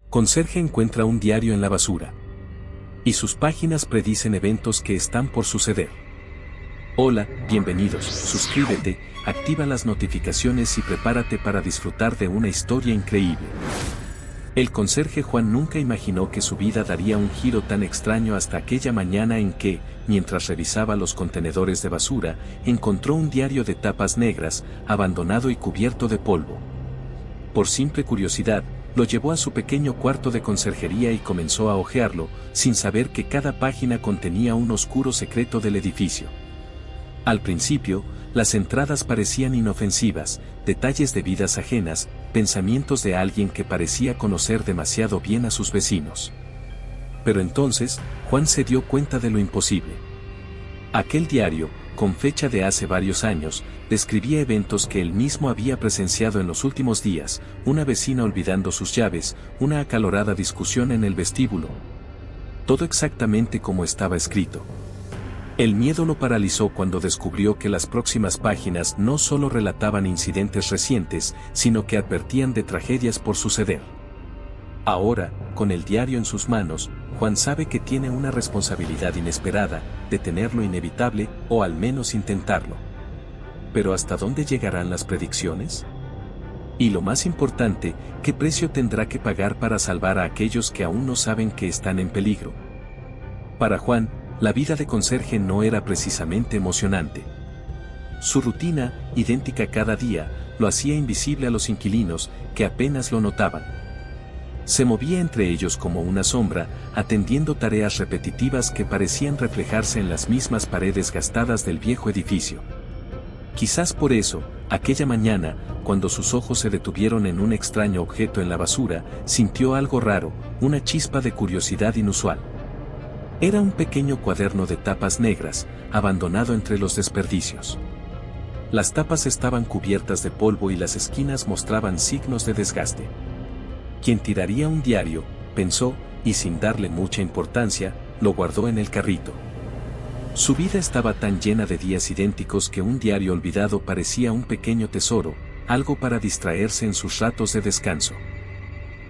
Conserje encuentra un diario en la basura. Y sus páginas predicen eventos que están por suceder. Hola, bienvenidos, suscríbete, activa las notificaciones y prepárate para disfrutar de una historia increíble. El conserje Juan nunca imaginó que su vida daría un giro tan extraño hasta aquella mañana en que, mientras revisaba los contenedores de basura, encontró un diario de tapas negras, abandonado y cubierto de polvo. Por simple curiosidad, lo llevó a su pequeño cuarto de conserjería y comenzó a hojearlo, sin saber que cada página contenía un oscuro secreto del edificio. Al principio, las entradas parecían inofensivas, detalles de vidas ajenas, pensamientos de alguien que parecía conocer demasiado bien a sus vecinos. Pero entonces, Juan se dio cuenta de lo imposible. Aquel diario, con fecha de hace varios años, describía eventos que él mismo había presenciado en los últimos días: una vecina olvidando sus llaves, una acalorada discusión en el vestíbulo. Todo exactamente como estaba escrito. El miedo lo paralizó cuando descubrió que las próximas páginas no solo relataban incidentes recientes, sino que advertían de tragedias por suceder. Ahora, con el diario en sus manos, Juan sabe que tiene una responsabilidad inesperada: detener lo inevitable, o al menos intentarlo. Pero ¿hasta dónde llegarán las predicciones? Y lo más importante, ¿qué precio tendrá que pagar para salvar a aquellos que aún no saben que están en peligro? Para Juan, la vida de conserje no era precisamente emocionante. Su rutina, idéntica cada día, lo hacía invisible a los inquilinos, que apenas lo notaban. Se movía entre ellos como una sombra, atendiendo tareas repetitivas que parecían reflejarse en las mismas paredes gastadas del viejo edificio. Quizás por eso, aquella mañana, cuando sus ojos se detuvieron en un extraño objeto en la basura, sintió algo raro, una chispa de curiosidad inusual. Era un pequeño cuaderno de tapas negras, abandonado entre los desperdicios. Las tapas estaban cubiertas de polvo y las esquinas mostraban signos de desgaste. ¿Quién tiraría un diario?, pensó, y sin darle mucha importancia, lo guardó en el carrito. Su vida estaba tan llena de días idénticos que un diario olvidado parecía un pequeño tesoro, algo para distraerse en sus ratos de descanso.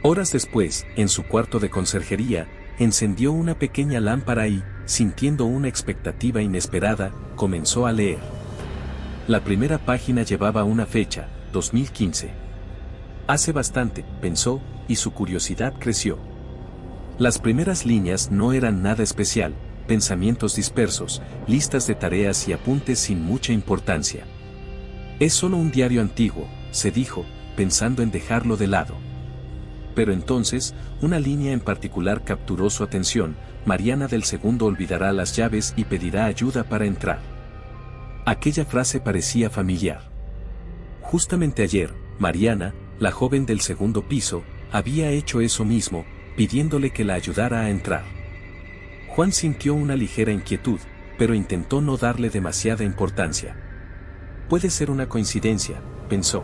Horas después, en su cuarto de conserjería, encendió una pequeña lámpara y, sintiendo una expectativa inesperada, comenzó a leer. La primera página llevaba una fecha: 2015. Hace bastante, pensó, y su curiosidad creció. Las primeras líneas no eran nada especial: pensamientos dispersos, listas de tareas y apuntes sin mucha importancia. Es solo un diario antiguo, se dijo, pensando en dejarlo de lado. Pero entonces, una línea en particular capturó su atención: Mariana del segundo olvidará las llaves y pedirá ayuda para entrar. Aquella frase parecía familiar. Justamente ayer, Mariana, la joven del segundo piso, había hecho eso mismo, pidiéndole que la ayudara a entrar. Juan sintió una ligera inquietud, pero intentó no darle demasiada importancia. Puede ser una coincidencia, pensó.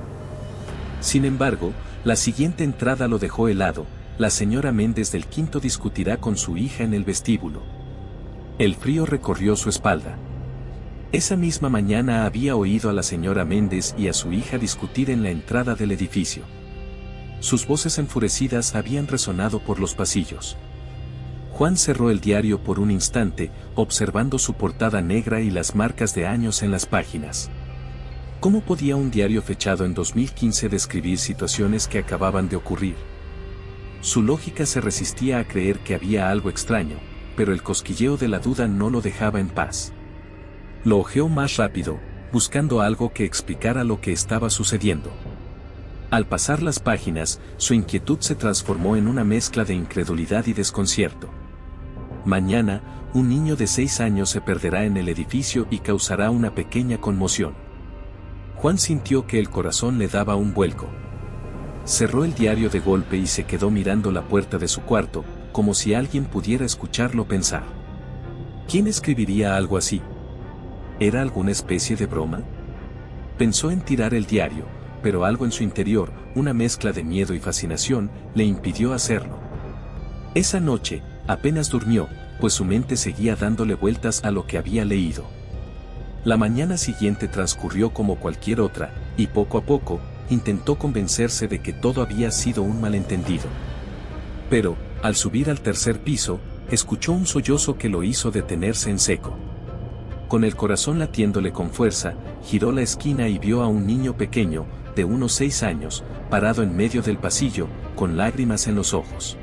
Sin embargo, la siguiente entrada lo dejó helado: la señora Méndez del quinto discutirá con su hija en el vestíbulo. El frío recorrió su espalda. Esa misma mañana había oído a la señora Méndez y a su hija discutir en la entrada del edificio. Sus voces enfurecidas habían resonado por los pasillos. Juan cerró el diario por un instante, observando su portada negra y las marcas de años en las páginas. ¿Cómo podía un diario fechado en 2015 describir situaciones que acababan de ocurrir? Su lógica se resistía a creer que había algo extraño, pero el cosquilleo de la duda no lo dejaba en paz. Lo hojeó más rápido, buscando algo que explicara lo que estaba sucediendo. Al pasar las páginas, su inquietud se transformó en una mezcla de incredulidad y desconcierto. Mañana, un niño de 6 años se perderá en el edificio y causará una pequeña conmoción. Juan sintió que el corazón le daba un vuelco. Cerró el diario de golpe y se quedó mirando la puerta de su cuarto, como si alguien pudiera escucharlo pensar. ¿Quién escribiría algo así? ¿Era alguna especie de broma? Pensó en tirar el diario, pero algo en su interior, una mezcla de miedo y fascinación, le impidió hacerlo. Esa noche, apenas durmió, pues su mente seguía dándole vueltas a lo que había leído. La mañana siguiente transcurrió como cualquier otra, y poco a poco, intentó convencerse de que todo había sido un malentendido. Pero, al subir al tercer piso, escuchó un sollozo que lo hizo detenerse en seco. Con el corazón latiéndole con fuerza, giró la esquina y vio a un niño pequeño, de unos 6 años, parado en medio del pasillo, con lágrimas en los ojos.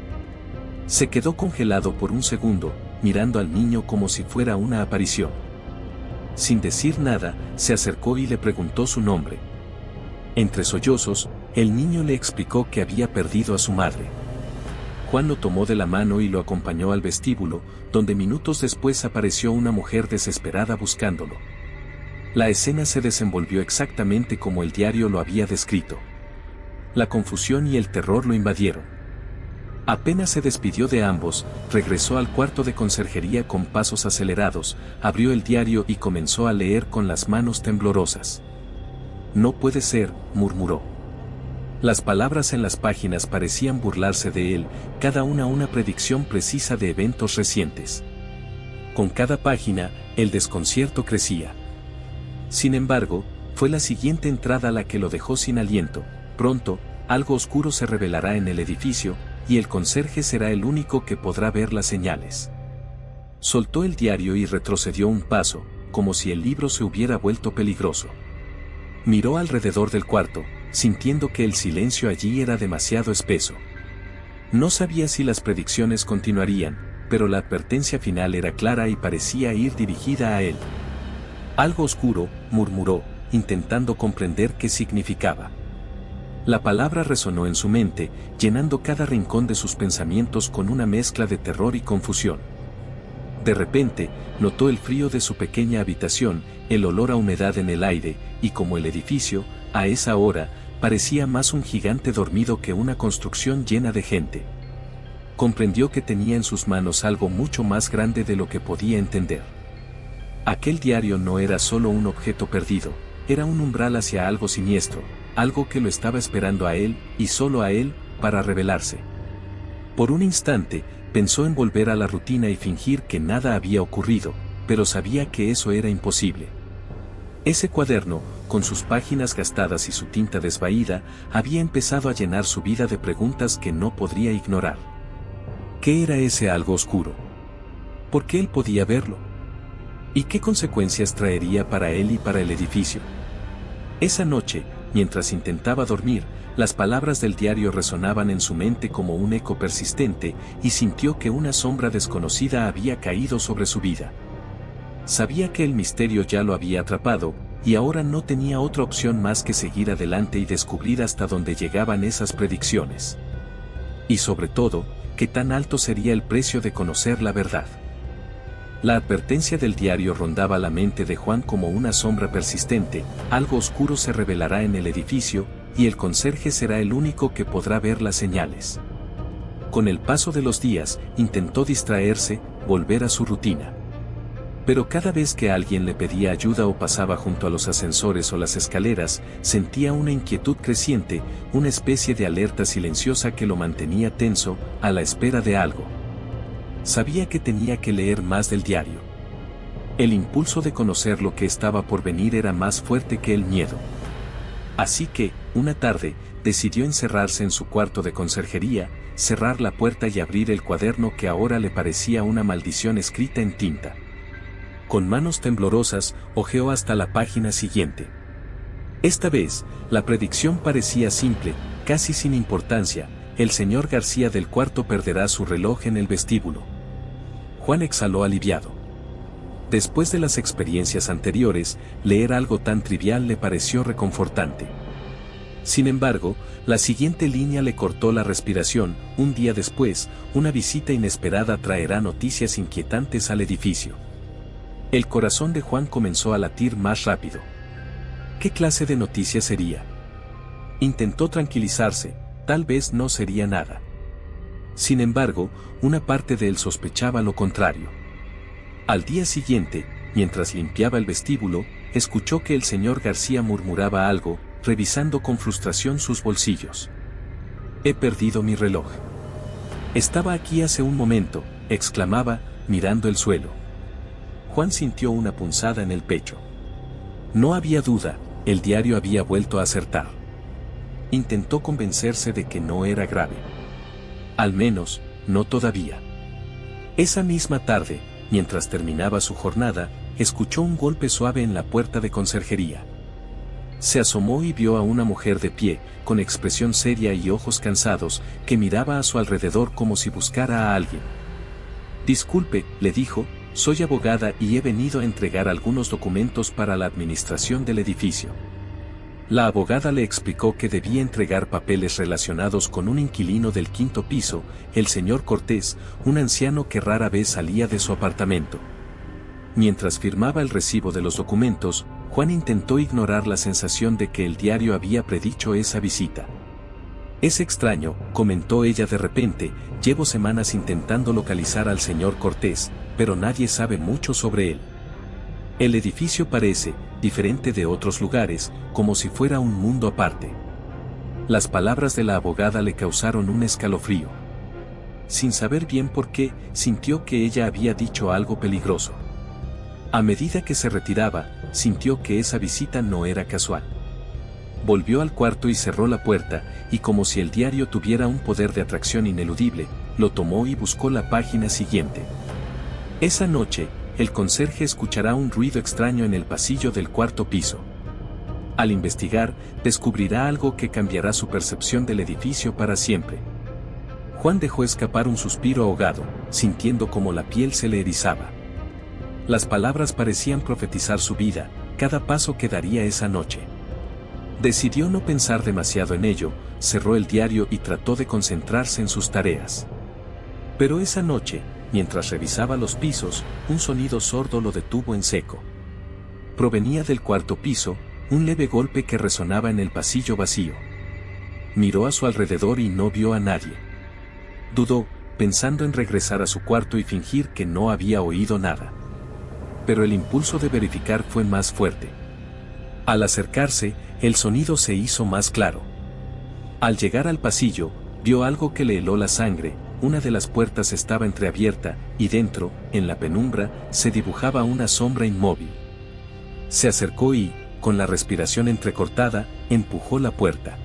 Se quedó congelado por un segundo, mirando al niño como si fuera una aparición. Sin decir nada, se acercó y le preguntó su nombre. Entre sollozos, el niño le explicó que había perdido a su madre. Juan lo tomó de la mano y lo acompañó al vestíbulo, donde minutos después apareció una mujer desesperada buscándolo. La escena se desenvolvió exactamente como el diario lo había descrito. La confusión y el terror lo invadieron. Apenas se despidió de ambos, regresó al cuarto de conserjería con pasos acelerados, abrió el diario y comenzó a leer con las manos temblorosas. «No puede ser», murmuró. Las palabras en las páginas parecían burlarse de él, cada una predicción precisa de eventos recientes. Con cada página, el desconcierto crecía. Sin embargo, fue la siguiente entrada la que lo dejó sin aliento. Pronto, algo oscuro se revelará en el edificio, y el conserje será el único que podrá ver las señales. Soltó el diario y retrocedió un paso, como si el libro se hubiera vuelto peligroso. Miró alrededor del cuarto, sintiendo que el silencio allí era demasiado espeso. No sabía si las predicciones continuarían, pero la advertencia final era clara y parecía ir dirigida a él. «Algo oscuro», murmuró, intentando comprender qué significaba. La palabra resonó en su mente, llenando cada rincón de sus pensamientos con una mezcla de terror y confusión. De repente, notó el frío de su pequeña habitación, el olor a humedad en el aire, y como el edificio, a esa hora, parecía más un gigante dormido que una construcción llena de gente. Comprendió que tenía en sus manos algo mucho más grande de lo que podía entender. Aquel diario no era solo un objeto perdido, era un umbral hacia algo siniestro, algo que lo estaba esperando a él, y solo a él, para revelarse. Por un instante, pensó en volver a la rutina y fingir que nada había ocurrido, pero sabía que eso era imposible. Ese cuaderno, con sus páginas gastadas y su tinta desvaída, había empezado a llenar su vida de preguntas que no podría ignorar. ¿Qué era ese algo oscuro? ¿Por qué él podía verlo? ¿Y qué consecuencias traería para él y para el edificio? Esa noche, mientras intentaba dormir, las palabras del diario resonaban en su mente como un eco persistente, y sintió que una sombra desconocida había caído sobre su vida. Sabía que el misterio ya lo había atrapado, y ahora no tenía otra opción más que seguir adelante y descubrir hasta dónde llegaban esas predicciones. Y sobre todo, qué tan alto sería el precio de conocer la verdad. La advertencia del diario rondaba la mente de Juan como una sombra persistente: algo oscuro se revelará en el edificio, y el conserje será el único que podrá ver las señales. Con el paso de los días, intentó distraerse, volver a su rutina. Pero cada vez que alguien le pedía ayuda o pasaba junto a los ascensores o las escaleras, sentía una inquietud creciente, una especie de alerta silenciosa que lo mantenía tenso, a la espera de algo. Sabía que tenía que leer más del diario. El impulso de conocer lo que estaba por venir era más fuerte que el miedo. Así que, una tarde, decidió encerrarse en su cuarto de conserjería, cerrar la puerta y abrir el cuaderno que ahora le parecía una maldición escrita en tinta. Con manos temblorosas, hojeó hasta la página siguiente. Esta vez, la predicción parecía simple, casi sin importancia: el señor García del cuarto perderá su reloj en el vestíbulo. Juan exhaló aliviado. Después de las experiencias anteriores, leer algo tan trivial le pareció reconfortante. Sin embargo, la siguiente línea le cortó la respiración: un día después, una visita inesperada traerá noticias inquietantes al edificio. El corazón de Juan comenzó a latir más rápido. ¿Qué clase de noticia sería? Intentó tranquilizarse: tal vez no sería nada. Sin embargo, una parte de él sospechaba lo contrario. Al día siguiente, mientras limpiaba el vestíbulo, escuchó que el señor García murmuraba algo, revisando con frustración sus bolsillos. «He perdido mi reloj. Estaba aquí hace un momento», exclamaba, mirando el suelo. Juan sintió una punzada en el pecho. No había duda, el diario había vuelto a acertar. Intentó convencerse de que no era grave. Al menos, no todavía. Esa misma tarde, mientras terminaba su jornada, escuchó un golpe suave en la puerta de conserjería. Se asomó y vio a una mujer de pie, con expresión seria y ojos cansados, que miraba a su alrededor como si buscara a alguien. «Disculpe», le dijo, «soy abogada y he venido a entregar algunos documentos para la administración del edificio». La abogada le explicó que debía entregar papeles relacionados con un inquilino del 5º piso, el señor Cortés, un anciano que rara vez salía de su apartamento. Mientras firmaba el recibo de los documentos, Juan intentó ignorar la sensación de que el diario había predicho esa visita. «Es extraño», comentó ella de repente, «llevo semanas intentando localizar al señor Cortés, pero nadie sabe mucho sobre él. El edificio parece, diferente de otros lugares, como si fuera un mundo aparte». Las palabras de la abogada le causaron un escalofrío. Sin saber bien por qué, sintió que ella había dicho algo peligroso. A medida que se retiraba, sintió que esa visita no era casual. Volvió al cuarto y cerró la puerta, y como si el diario tuviera un poder de atracción ineludible, lo tomó y buscó la página siguiente. Esa noche, el conserje escuchará un ruido extraño en el pasillo del 4º piso. Al investigar, descubrirá algo que cambiará su percepción del edificio para siempre. Juan dejó escapar un suspiro ahogado, sintiendo como la piel se le erizaba. Las palabras parecían profetizar su vida, cada paso que daría esa noche. Decidió no pensar demasiado en ello, cerró el diario y trató de concentrarse en sus tareas. Pero esa noche, mientras revisaba los pisos, un sonido sordo lo detuvo en seco. Provenía del 4º piso, un leve golpe que resonaba en el pasillo vacío. Miró a su alrededor y no vio a nadie. Dudó, pensando en regresar a su cuarto y fingir que no había oído nada. Pero el impulso de verificar fue más fuerte. Al acercarse, el sonido se hizo más claro. Al llegar al pasillo, vio algo que le heló la sangre. Una de las puertas estaba entreabierta, y dentro, en la penumbra, se dibujaba una sombra inmóvil. Se acercó y, con la respiración entrecortada, empujó la puerta.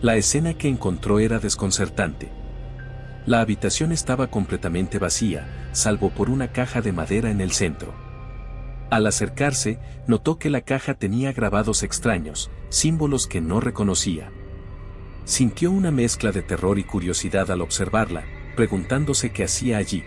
La escena que encontró era desconcertante. La habitación estaba completamente vacía, salvo por una caja de madera en el centro. Al acercarse, notó que la caja tenía grabados extraños, símbolos que no reconocía. Sintió una mezcla de terror y curiosidad al observarla, preguntándose qué hacía allí.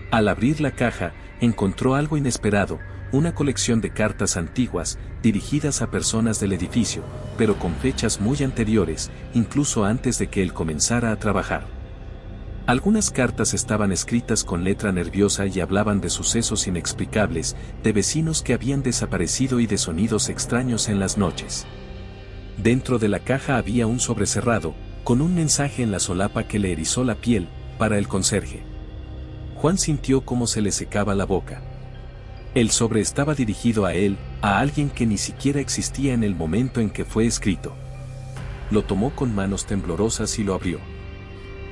Al abrir la caja, encontró algo inesperado, una colección de cartas antiguas, dirigidas a personas del edificio, pero con fechas muy anteriores, incluso antes de que él comenzara a trabajar. Algunas cartas estaban escritas con letra nerviosa y hablaban de sucesos inexplicables, de vecinos que habían desaparecido y de sonidos extraños en las noches. Dentro de la caja había un sobre cerrado, con un mensaje en la solapa que le erizó la piel, para el conserje. Juan sintió cómo se le secaba la boca. El sobre estaba dirigido a él, a alguien que ni siquiera existía en el momento en que fue escrito. Lo tomó con manos temblorosas y lo abrió.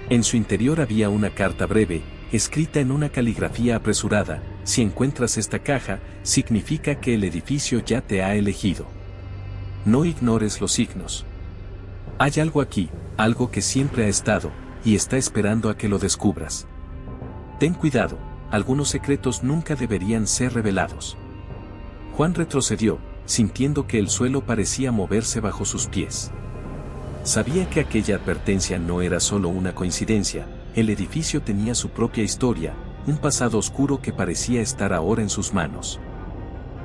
En su interior había una carta breve, escrita en una caligrafía apresurada: «Si encuentras esta caja, significa que el edificio ya te ha elegido. No ignores los signos. Hay algo aquí, algo que siempre ha estado, y está esperando a que lo descubras. Ten cuidado, algunos secretos nunca deberían ser revelados». Juan retrocedió, sintiendo que el suelo parecía moverse bajo sus pies. Sabía que aquella advertencia no era solo una coincidencia, el edificio tenía su propia historia, un pasado oscuro que parecía estar ahora en sus manos.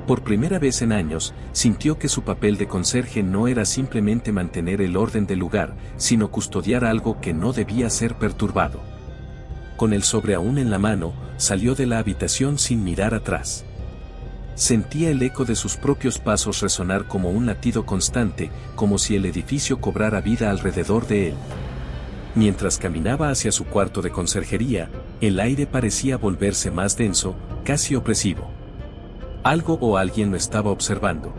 Por primera vez en años, sintió que su papel de conserje no era simplemente mantener el orden del lugar, sino custodiar algo que no debía ser perturbado. Con el sobre aún en la mano, salió de la habitación sin mirar atrás. Sentía el eco de sus propios pasos resonar como un latido constante, como si el edificio cobrara vida alrededor de él. Mientras caminaba hacia su cuarto de conserjería, el aire parecía volverse más denso, casi opresivo. Algo o alguien lo estaba observando.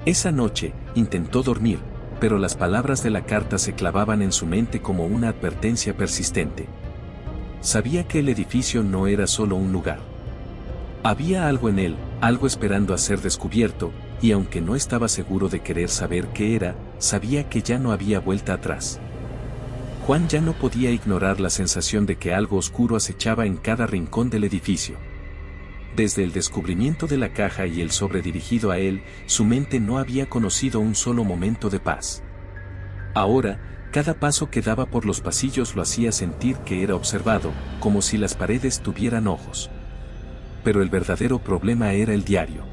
Esa noche, intentó dormir, pero las palabras de la carta se clavaban en su mente como una advertencia persistente. Sabía que el edificio no era solo un lugar. Había algo en él, algo esperando a ser descubierto, y aunque no estaba seguro de querer saber qué era, sabía que ya no había vuelta atrás. Juan ya no podía ignorar la sensación de que algo oscuro acechaba en cada rincón del edificio. Desde el descubrimiento de la caja y el sobre dirigido a él, su mente no había conocido un solo momento de paz. Ahora, cada paso que daba por los pasillos lo hacía sentir que era observado, como si las paredes tuvieran ojos. Pero el verdadero problema era el diario.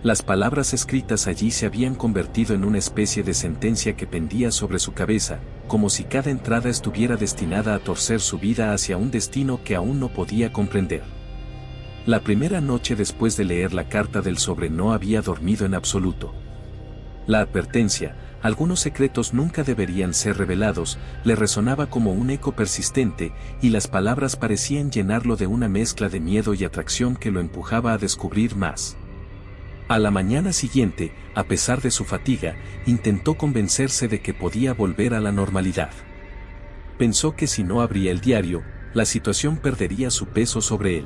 Las palabras escritas allí se habían convertido en una especie de sentencia que pendía sobre su cabeza, como si cada entrada estuviera destinada a torcer su vida hacia un destino que aún no podía comprender. La primera noche después de leer la carta del sobre no había dormido en absoluto. La advertencia, algunos secretos nunca deberían ser revelados, le resonaba como un eco persistente, y las palabras parecían llenarlo de una mezcla de miedo y atracción que lo empujaba a descubrir más. A la mañana siguiente, a pesar de su fatiga, intentó convencerse de que podía volver a la normalidad. Pensó que si no abría el diario, la situación perdería su peso sobre él.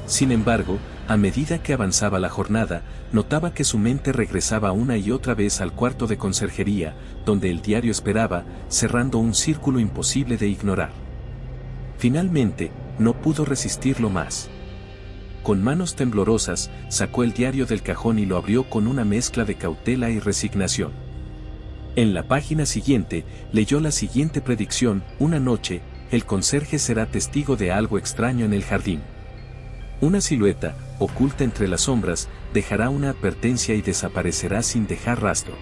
Sin embargo, a medida que avanzaba la jornada, notaba que su mente regresaba una y otra vez al cuarto de conserjería, donde el diario esperaba, cerrando un círculo imposible de ignorar. Finalmente, no pudo resistirlo más. Con manos temblorosas, sacó el diario del cajón y lo abrió con una mezcla de cautela y resignación. En la página siguiente, leyó la siguiente predicción: una noche, el conserje será testigo de algo extraño en el jardín. Una silueta, oculta entre las sombras, dejará una advertencia y desaparecerá sin dejar rastro.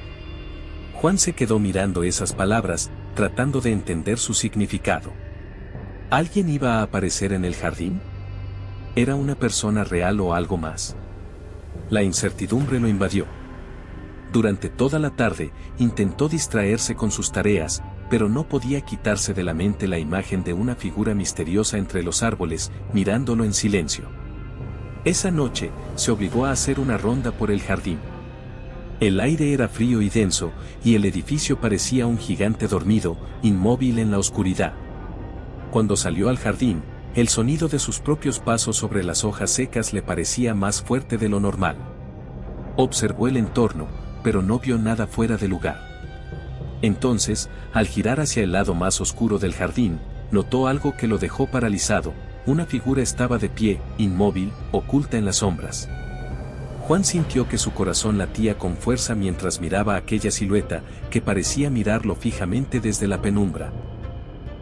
Juan se quedó mirando esas palabras, tratando de entender su significado. ¿Alguien iba a aparecer en el jardín? ¿Era una persona real o algo más? La incertidumbre lo invadió. Durante toda la tarde, intentó distraerse con sus tareas, pero no podía quitarse de la mente la imagen de una figura misteriosa entre los árboles, mirándolo en silencio. Esa noche, se obligó a hacer una ronda por el jardín. El aire era frío y denso, y el edificio parecía un gigante dormido, inmóvil en la oscuridad. Cuando salió al jardín, el sonido de sus propios pasos sobre las hojas secas le parecía más fuerte de lo normal. Observó el entorno, pero no vio nada fuera de lugar. Entonces, al girar hacia el lado más oscuro del jardín, notó algo que lo dejó paralizado. Una figura estaba de pie, inmóvil, oculta en las sombras. Juan sintió que su corazón latía con fuerza mientras miraba aquella silueta, que parecía mirarlo fijamente desde la penumbra.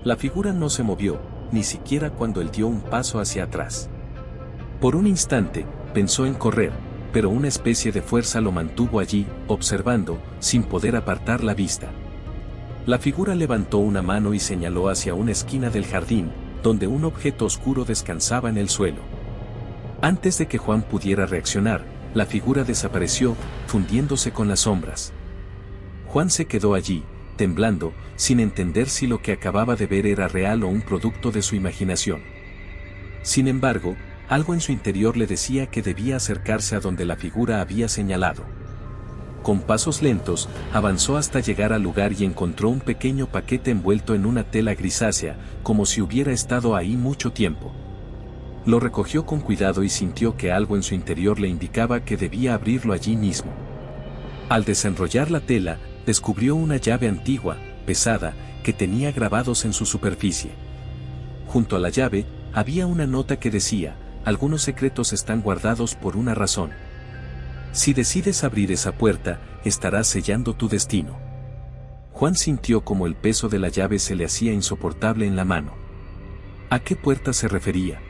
La figura no se movió, ni siquiera cuando él dio un paso hacia atrás. Por un instante, pensó en correr, pero una especie de fuerza lo mantuvo allí, observando, sin poder apartar la vista. La figura levantó una mano y señaló hacia una esquina del jardín, donde un objeto oscuro descansaba en el suelo. Antes de que Juan pudiera reaccionar, la figura desapareció, fundiéndose con las sombras. Juan se quedó allí, temblando, sin entender si lo que acababa de ver era real o un producto de su imaginación. Sin embargo, algo en su interior le decía que debía acercarse a donde la figura había señalado. Con pasos lentos, avanzó hasta llegar al lugar y encontró un pequeño paquete envuelto en una tela grisácea, como si hubiera estado ahí mucho tiempo. Lo recogió con cuidado y sintió que algo en su interior le indicaba que debía abrirlo allí mismo. Al desenrollar la tela, descubrió una llave antigua, pesada, que tenía grabados en su superficie. Junto a la llave, había una nota que decía: algunos secretos están guardados por una razón. Si decides abrir esa puerta, estarás sellando tu destino. Juan sintió como el peso de la llave se le hacía insoportable en la mano. ¿A qué puerta se refería?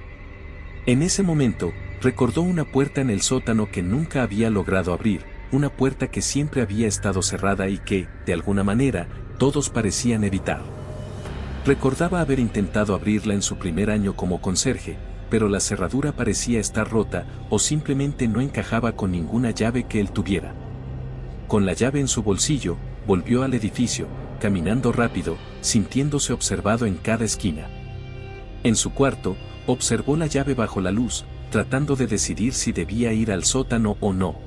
En ese momento, recordó una puerta en el sótano que nunca había logrado abrir, una puerta que siempre había estado cerrada y que, de alguna manera, todos parecían evitar. Recordaba haber intentado abrirla en su primer año como conserje, pero la cerradura parecía estar rota o simplemente no encajaba con ninguna llave que él tuviera. Con la llave en su bolsillo, volvió al edificio, caminando rápido, sintiéndose observado en cada esquina. En su cuarto, observó la llave bajo la luz, tratando de decidir si debía ir al sótano o no.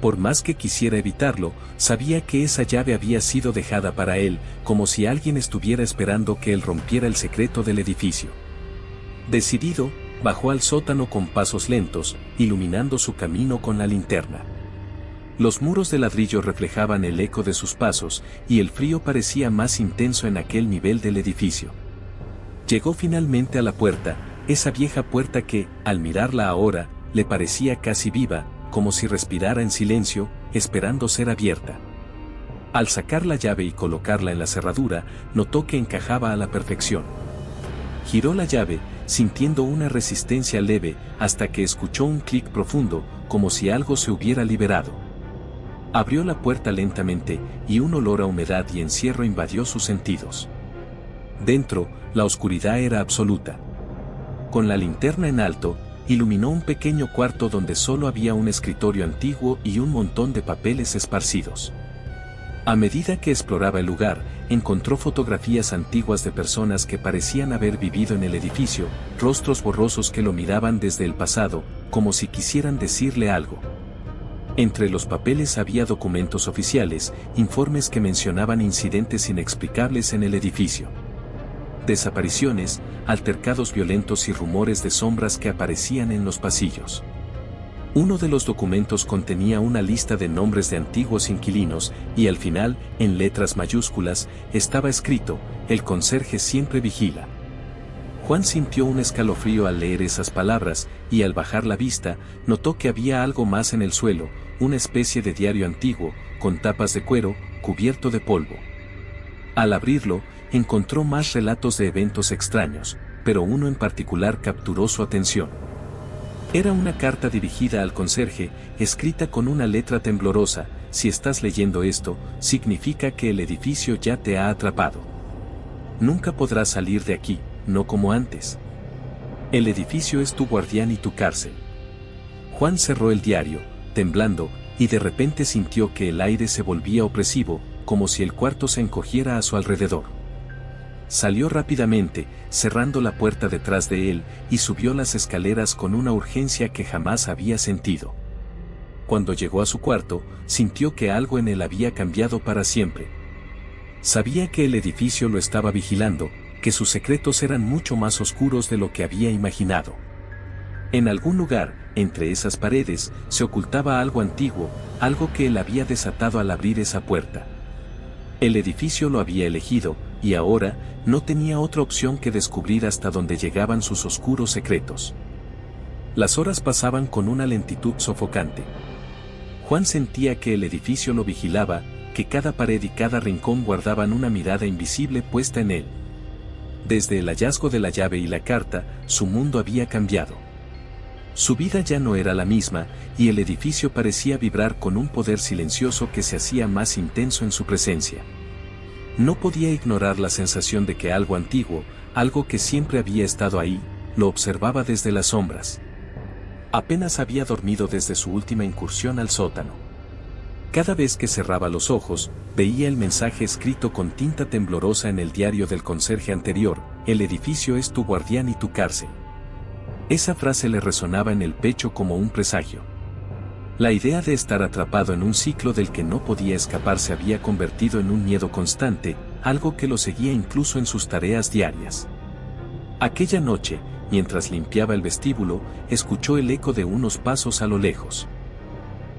Por más que quisiera evitarlo, sabía que esa llave había sido dejada para él, como si alguien estuviera esperando que él rompiera el secreto del edificio. Decidido, bajó al sótano con pasos lentos, iluminando su camino con la linterna. Los muros de ladrillo reflejaban el eco de sus pasos, y el frío parecía más intenso en aquel nivel del edificio. Llegó finalmente a la puerta, esa vieja puerta que, al mirarla ahora, le parecía casi viva, como si respirara en silencio, esperando ser abierta. Al sacar la llave y colocarla en la cerradura, notó que encajaba a la perfección. Giró la llave, sintiendo una resistencia leve, hasta que escuchó un clic profundo, como si algo se hubiera liberado. Abrió la puerta lentamente, y un olor a humedad y encierro invadió sus sentidos. Dentro, la oscuridad era absoluta. Con la linterna en alto, iluminó un pequeño cuarto donde solo había un escritorio antiguo y un montón de papeles esparcidos. A medida que exploraba el lugar, encontró fotografías antiguas de personas que parecían haber vivido en el edificio, rostros borrosos que lo miraban desde el pasado, como si quisieran decirle algo. Entre los papeles había documentos oficiales, informes que mencionaban incidentes inexplicables en el edificio. Desapariciones, altercados violentos y rumores de sombras que aparecían en los pasillos. Uno de los documentos contenía una lista de nombres de antiguos inquilinos, y al final, en letras mayúsculas, estaba escrito: el conserje siempre vigila. Juan sintió un escalofrío al leer esas palabras, y al bajar la vista, notó que había algo más en el suelo, una especie de diario antiguo, con tapas de cuero, cubierto de polvo. Al abrirlo, encontró más relatos de eventos extraños, pero uno en particular capturó su atención. Era una carta dirigida al conserje, escrita con una letra temblorosa: si estás leyendo esto, significa que el edificio ya te ha atrapado. Nunca podrás salir de aquí, no como antes. El edificio es tu guardián y tu cárcel. Juan cerró el diario, temblando, y de repente sintió que el aire se volvía opresivo, como si el cuarto se encogiera a su alrededor. Salió rápidamente, cerrando la puerta detrás de él, y subió las escaleras con una urgencia que jamás había sentido. Cuando llegó a su cuarto, sintió que algo en él había cambiado para siempre. Sabía que el edificio lo estaba vigilando, que sus secretos eran mucho más oscuros de lo que había imaginado. En algún lugar, entre esas paredes, se ocultaba algo antiguo, algo que él había desatado al abrir esa puerta. El edificio lo había elegido, y ahora, no tenía otra opción que descubrir hasta dónde llegaban sus oscuros secretos. Las horas pasaban con una lentitud sofocante. Juan sentía que el edificio lo vigilaba, que cada pared y cada rincón guardaban una mirada invisible puesta en él. Desde el hallazgo de la llave y la carta, su mundo había cambiado. Su vida ya no era la misma, y el edificio parecía vibrar con un poder silencioso que se hacía más intenso en su presencia. No podía ignorar la sensación de que algo antiguo, algo que siempre había estado ahí, lo observaba desde las sombras. Apenas había dormido desde su última incursión al sótano. Cada vez que cerraba los ojos, veía el mensaje escrito con tinta temblorosa en el diario del conserje anterior: el edificio es tu guardián y tu cárcel. Esa frase le resonaba en el pecho como un presagio. La idea de estar atrapado en un ciclo del que no podía escapar se había convertido en un miedo constante, algo que lo seguía incluso en sus tareas diarias. Aquella noche, mientras limpiaba el vestíbulo, escuchó el eco de unos pasos a lo lejos.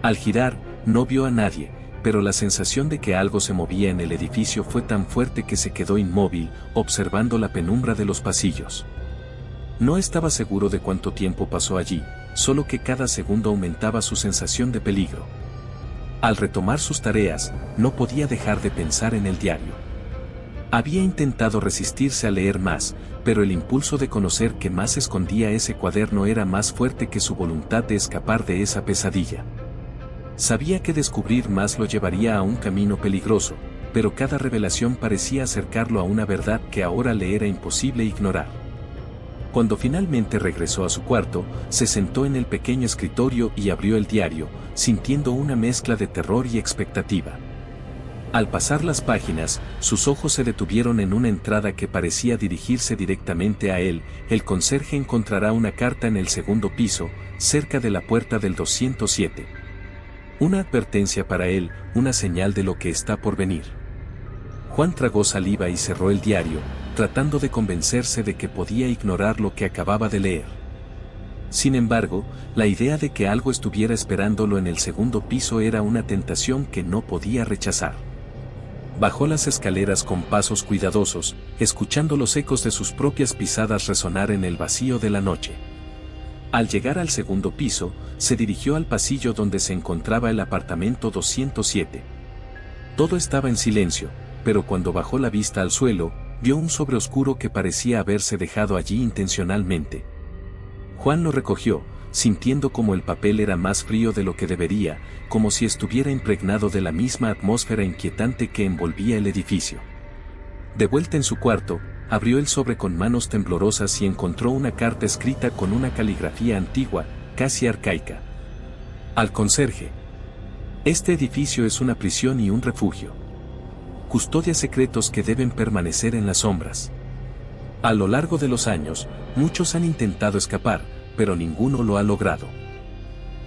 Al girar, no vio a nadie, pero la sensación de que algo se movía en el edificio fue tan fuerte que se quedó inmóvil, observando la penumbra de los pasillos. No estaba seguro de cuánto tiempo pasó allí, solo que cada segundo aumentaba su sensación de peligro. Al retomar sus tareas, no podía dejar de pensar en el diario. Había intentado resistirse a leer más, pero el impulso de conocer qué más escondía ese cuaderno era más fuerte que su voluntad de escapar de esa pesadilla. Sabía que descubrir más lo llevaría a un camino peligroso, pero cada revelación parecía acercarlo a una verdad que ahora le era imposible ignorar. Cuando finalmente regresó a su cuarto, se sentó en el pequeño escritorio y abrió el diario, sintiendo una mezcla de terror y expectativa. Al pasar las páginas, sus ojos se detuvieron en una entrada que parecía dirigirse directamente a él: el conserje encontrará una carta en el segundo piso, cerca de la puerta del 207. Una advertencia para él, una señal de lo que está por venir. Juan tragó saliva y cerró el diario, tratando de convencerse de que podía ignorar lo que acababa de leer. Sin embargo, la idea de que algo estuviera esperándolo en el segundo piso era una tentación que no podía rechazar. Bajó las escaleras con pasos cuidadosos, escuchando los ecos de sus propias pisadas resonar en el vacío de la noche. Al llegar al segundo piso, se dirigió al pasillo donde se encontraba el apartamento 207. Todo estaba en silencio, pero cuando bajó la vista al suelo, vio un sobre oscuro que parecía haberse dejado allí intencionalmente. Juan lo recogió, sintiendo como el papel era más frío de lo que debería, como si estuviera impregnado de la misma atmósfera inquietante que envolvía el edificio. De vuelta en su cuarto, abrió el sobre con manos temblorosas y encontró una carta escrita con una caligrafía antigua, casi arcaica. Al conserje. Este edificio es una prisión y un refugio. Custodia secretos que deben permanecer en las sombras. A lo largo de los años, muchos han intentado escapar, pero ninguno lo ha logrado.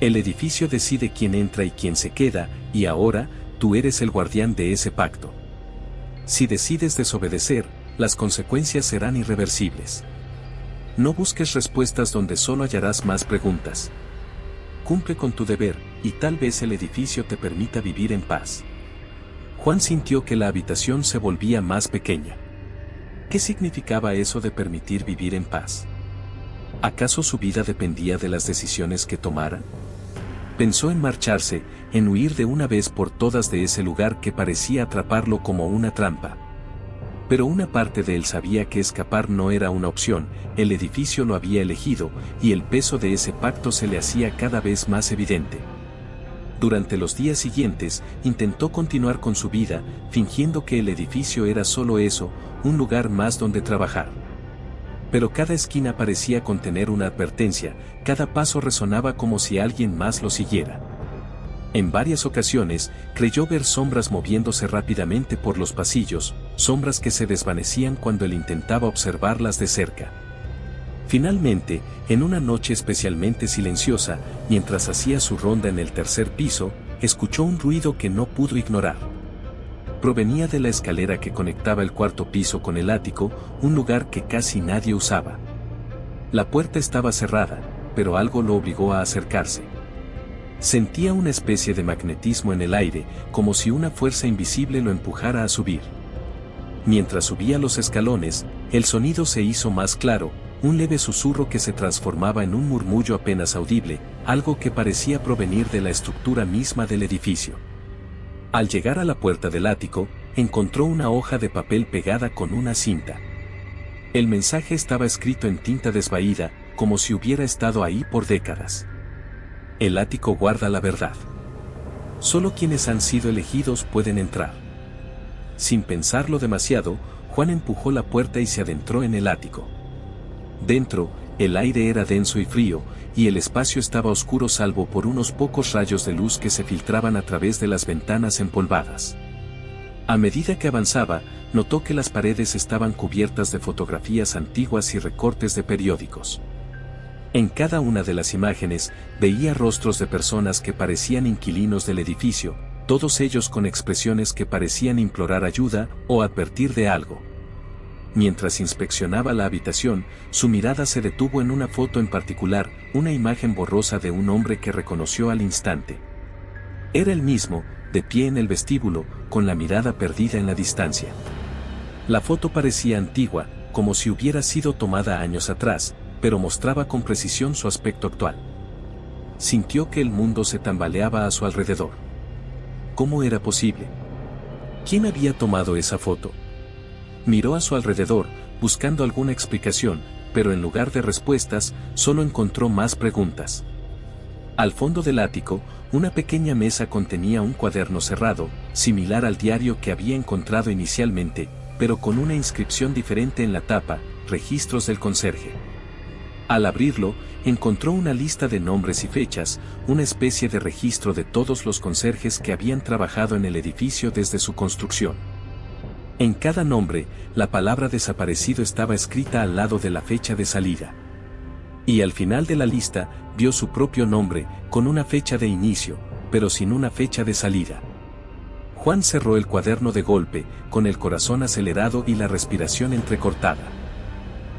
El edificio decide quién entra y quién se queda, y ahora, tú eres el guardián de ese pacto. Si decides desobedecer, las consecuencias serán irreversibles. No busques respuestas donde solo hallarás más preguntas. Cumple con tu deber, y tal vez el edificio te permita vivir en paz. Juan sintió que la habitación se volvía más pequeña. ¿Qué significaba eso de permitir vivir en paz? ¿Acaso su vida dependía de las decisiones que tomara? Pensó en marcharse, en huir de una vez por todas de ese lugar que parecía atraparlo como una trampa. Pero una parte de él sabía que escapar no era una opción, el edificio lo había elegido, y el peso de ese pacto se le hacía cada vez más evidente. Durante los días siguientes, intentó continuar con su vida, fingiendo que el edificio era solo eso, un lugar más donde trabajar. Pero cada esquina parecía contener una advertencia, cada paso resonaba como si alguien más lo siguiera. En varias ocasiones, creyó ver sombras moviéndose rápidamente por los pasillos, sombras que se desvanecían cuando él intentaba observarlas de cerca. Finalmente, en una noche especialmente silenciosa, mientras hacía su ronda en el tercer piso, escuchó un ruido que no pudo ignorar. Provenía de la escalera que conectaba el cuarto piso con el ático, un lugar que casi nadie usaba. La puerta estaba cerrada, pero algo lo obligó a acercarse. Sentía una especie de magnetismo en el aire, como si una fuerza invisible lo empujara a subir. Mientras subía los escalones, el sonido se hizo más claro, un leve susurro que se transformaba en un murmullo apenas audible, algo que parecía provenir de la estructura misma del edificio. Al llegar a la puerta del ático, encontró una hoja de papel pegada con una cinta. El mensaje estaba escrito en tinta desvaída, como si hubiera estado ahí por décadas. El ático guarda la verdad. Solo quienes han sido elegidos pueden entrar. Sin pensarlo demasiado, Juan empujó la puerta y se adentró en el ático. Dentro, el aire era denso y frío, y el espacio estaba oscuro salvo por unos pocos rayos de luz que se filtraban a través de las ventanas empolvadas. A medida que avanzaba, notó que las paredes estaban cubiertas de fotografías antiguas y recortes de periódicos. En cada una de las imágenes, veía rostros de personas que parecían inquilinos del edificio, todos ellos con expresiones que parecían implorar ayuda o advertir de algo. Mientras inspeccionaba la habitación, su mirada se detuvo en una foto en particular, una imagen borrosa de un hombre que reconoció al instante. Era el mismo, de pie en el vestíbulo, con la mirada perdida en la distancia. La foto parecía antigua, como si hubiera sido tomada años atrás, pero mostraba con precisión su aspecto actual. Sintió que el mundo se tambaleaba a su alrededor. ¿Cómo era posible? ¿Quién había tomado esa foto? Miró a su alrededor, buscando alguna explicación, pero en lugar de respuestas, solo encontró más preguntas. Al fondo del ático, una pequeña mesa contenía un cuaderno cerrado, similar al diario que había encontrado inicialmente, pero con una inscripción diferente en la tapa, registros del conserje. Al abrirlo, encontró una lista de nombres y fechas, una especie de registro de todos los conserjes que habían trabajado en el edificio desde su construcción. En cada nombre, la palabra desaparecido estaba escrita al lado de la fecha de salida. Y al final de la lista, vio su propio nombre, con una fecha de inicio, pero sin una fecha de salida. Juan cerró el cuaderno de golpe, con el corazón acelerado y la respiración entrecortada.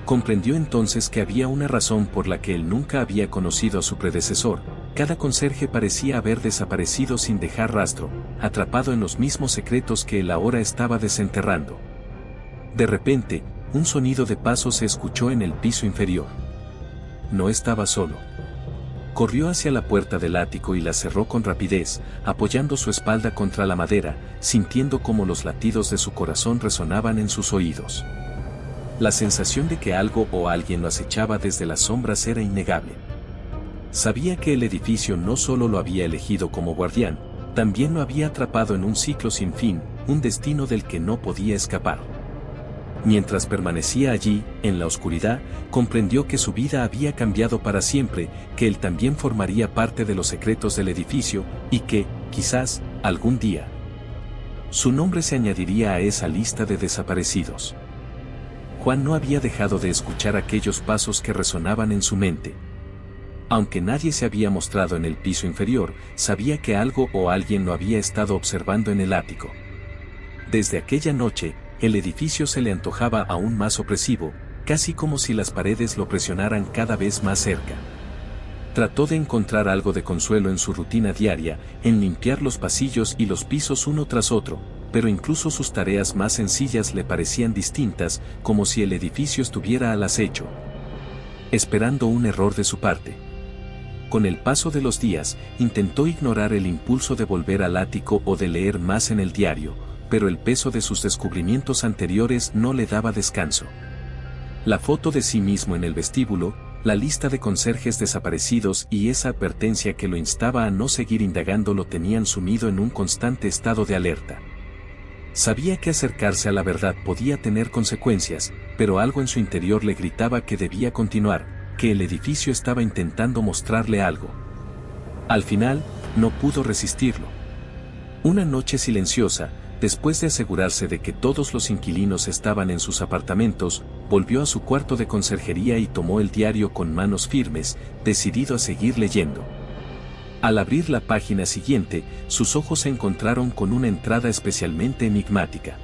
Comprendió entonces que había una razón por la que él nunca había conocido a su predecesor. Cada conserje parecía haber desaparecido sin dejar rastro, atrapado en los mismos secretos que él ahora estaba desenterrando. De repente, un sonido de pasos se escuchó en el piso inferior. No estaba solo. Corrió hacia la puerta del ático y la cerró con rapidez, apoyando su espalda contra la madera, sintiendo cómo los latidos de su corazón resonaban en sus oídos. La sensación de que algo o alguien lo acechaba desde las sombras era innegable. Sabía que el edificio no solo lo había elegido como guardián, también lo había atrapado en un ciclo sin fin, un destino del que no podía escapar. Mientras permanecía allí, en la oscuridad, comprendió que su vida había cambiado para siempre, que él también formaría parte de los secretos del edificio, y que, quizás, algún día, su nombre se añadiría a esa lista de desaparecidos. Juan no había dejado de escuchar aquellos pasos que resonaban en su mente. Aunque nadie se había mostrado en el piso inferior, sabía que algo o alguien lo había estado observando en el ático. Desde aquella noche, el edificio se le antojaba aún más opresivo, casi como si las paredes lo presionaran cada vez más cerca. Trató de encontrar algo de consuelo en su rutina diaria, en limpiar los pasillos y los pisos uno tras otro, pero incluso sus tareas más sencillas le parecían distintas, como si el edificio estuviera al acecho, esperando un error de su parte. Con el paso de los días, intentó ignorar el impulso de volver al ático o de leer más en el diario, pero el peso de sus descubrimientos anteriores no le daba descanso. La foto de sí mismo en el vestíbulo, la lista de conserjes desaparecidos y esa advertencia que lo instaba a no seguir indagando lo tenían sumido en un constante estado de alerta. Sabía que acercarse a la verdad podía tener consecuencias, pero algo en su interior le gritaba que debía continuar, que el edificio estaba intentando mostrarle algo. Al final, no pudo resistirlo. Una noche silenciosa, después de asegurarse de que todos los inquilinos estaban en sus apartamentos, volvió a su cuarto de conserjería y tomó el diario con manos firmes, decidido a seguir leyendo. Al abrir la página siguiente, sus ojos se encontraron con una entrada especialmente enigmática.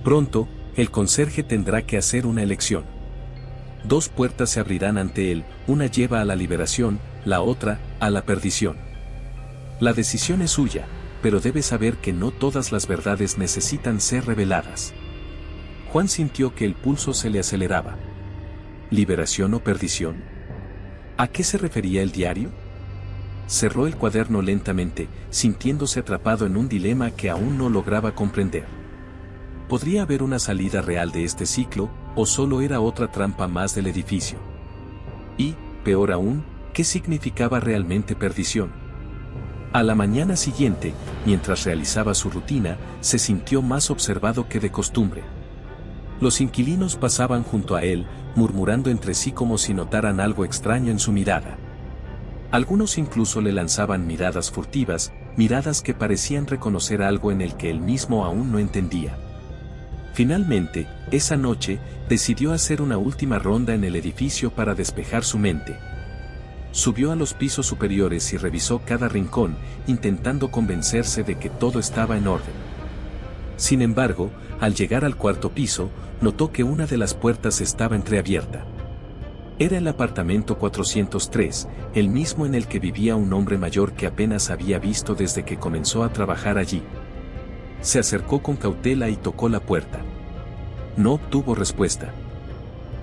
Pronto, el conserje tendrá que hacer una elección. 2 puertas se abrirán ante él, una lleva a la liberación, la otra, a la perdición. La decisión es suya, pero debe saber que no todas las verdades necesitan ser reveladas. Juan sintió que el pulso se le aceleraba. ¿Liberación o perdición? ¿A qué se refería el diario? Cerró el cuaderno lentamente, sintiéndose atrapado en un dilema que aún no lograba comprender. ¿Podría haber una salida real de este ciclo, o solo era otra trampa más del edificio? Y, peor aún, ¿qué significaba realmente perdición? A la mañana siguiente, mientras realizaba su rutina, se sintió más observado que de costumbre. Los inquilinos pasaban junto a él, murmurando entre sí como si notaran algo extraño en su mirada. Algunos incluso le lanzaban miradas furtivas, miradas que parecían reconocer algo en el que él mismo aún no entendía. Finalmente, esa noche, decidió hacer una última ronda en el edificio para despejar su mente. Subió a los pisos superiores y revisó cada rincón, intentando convencerse de que todo estaba en orden. Sin embargo, al llegar al 4º piso, notó que una de las puertas estaba entreabierta. Era el apartamento 403, el mismo en el que vivía un hombre mayor que apenas había visto desde que comenzó a trabajar allí. Se acercó con cautela y tocó la puerta. No obtuvo respuesta.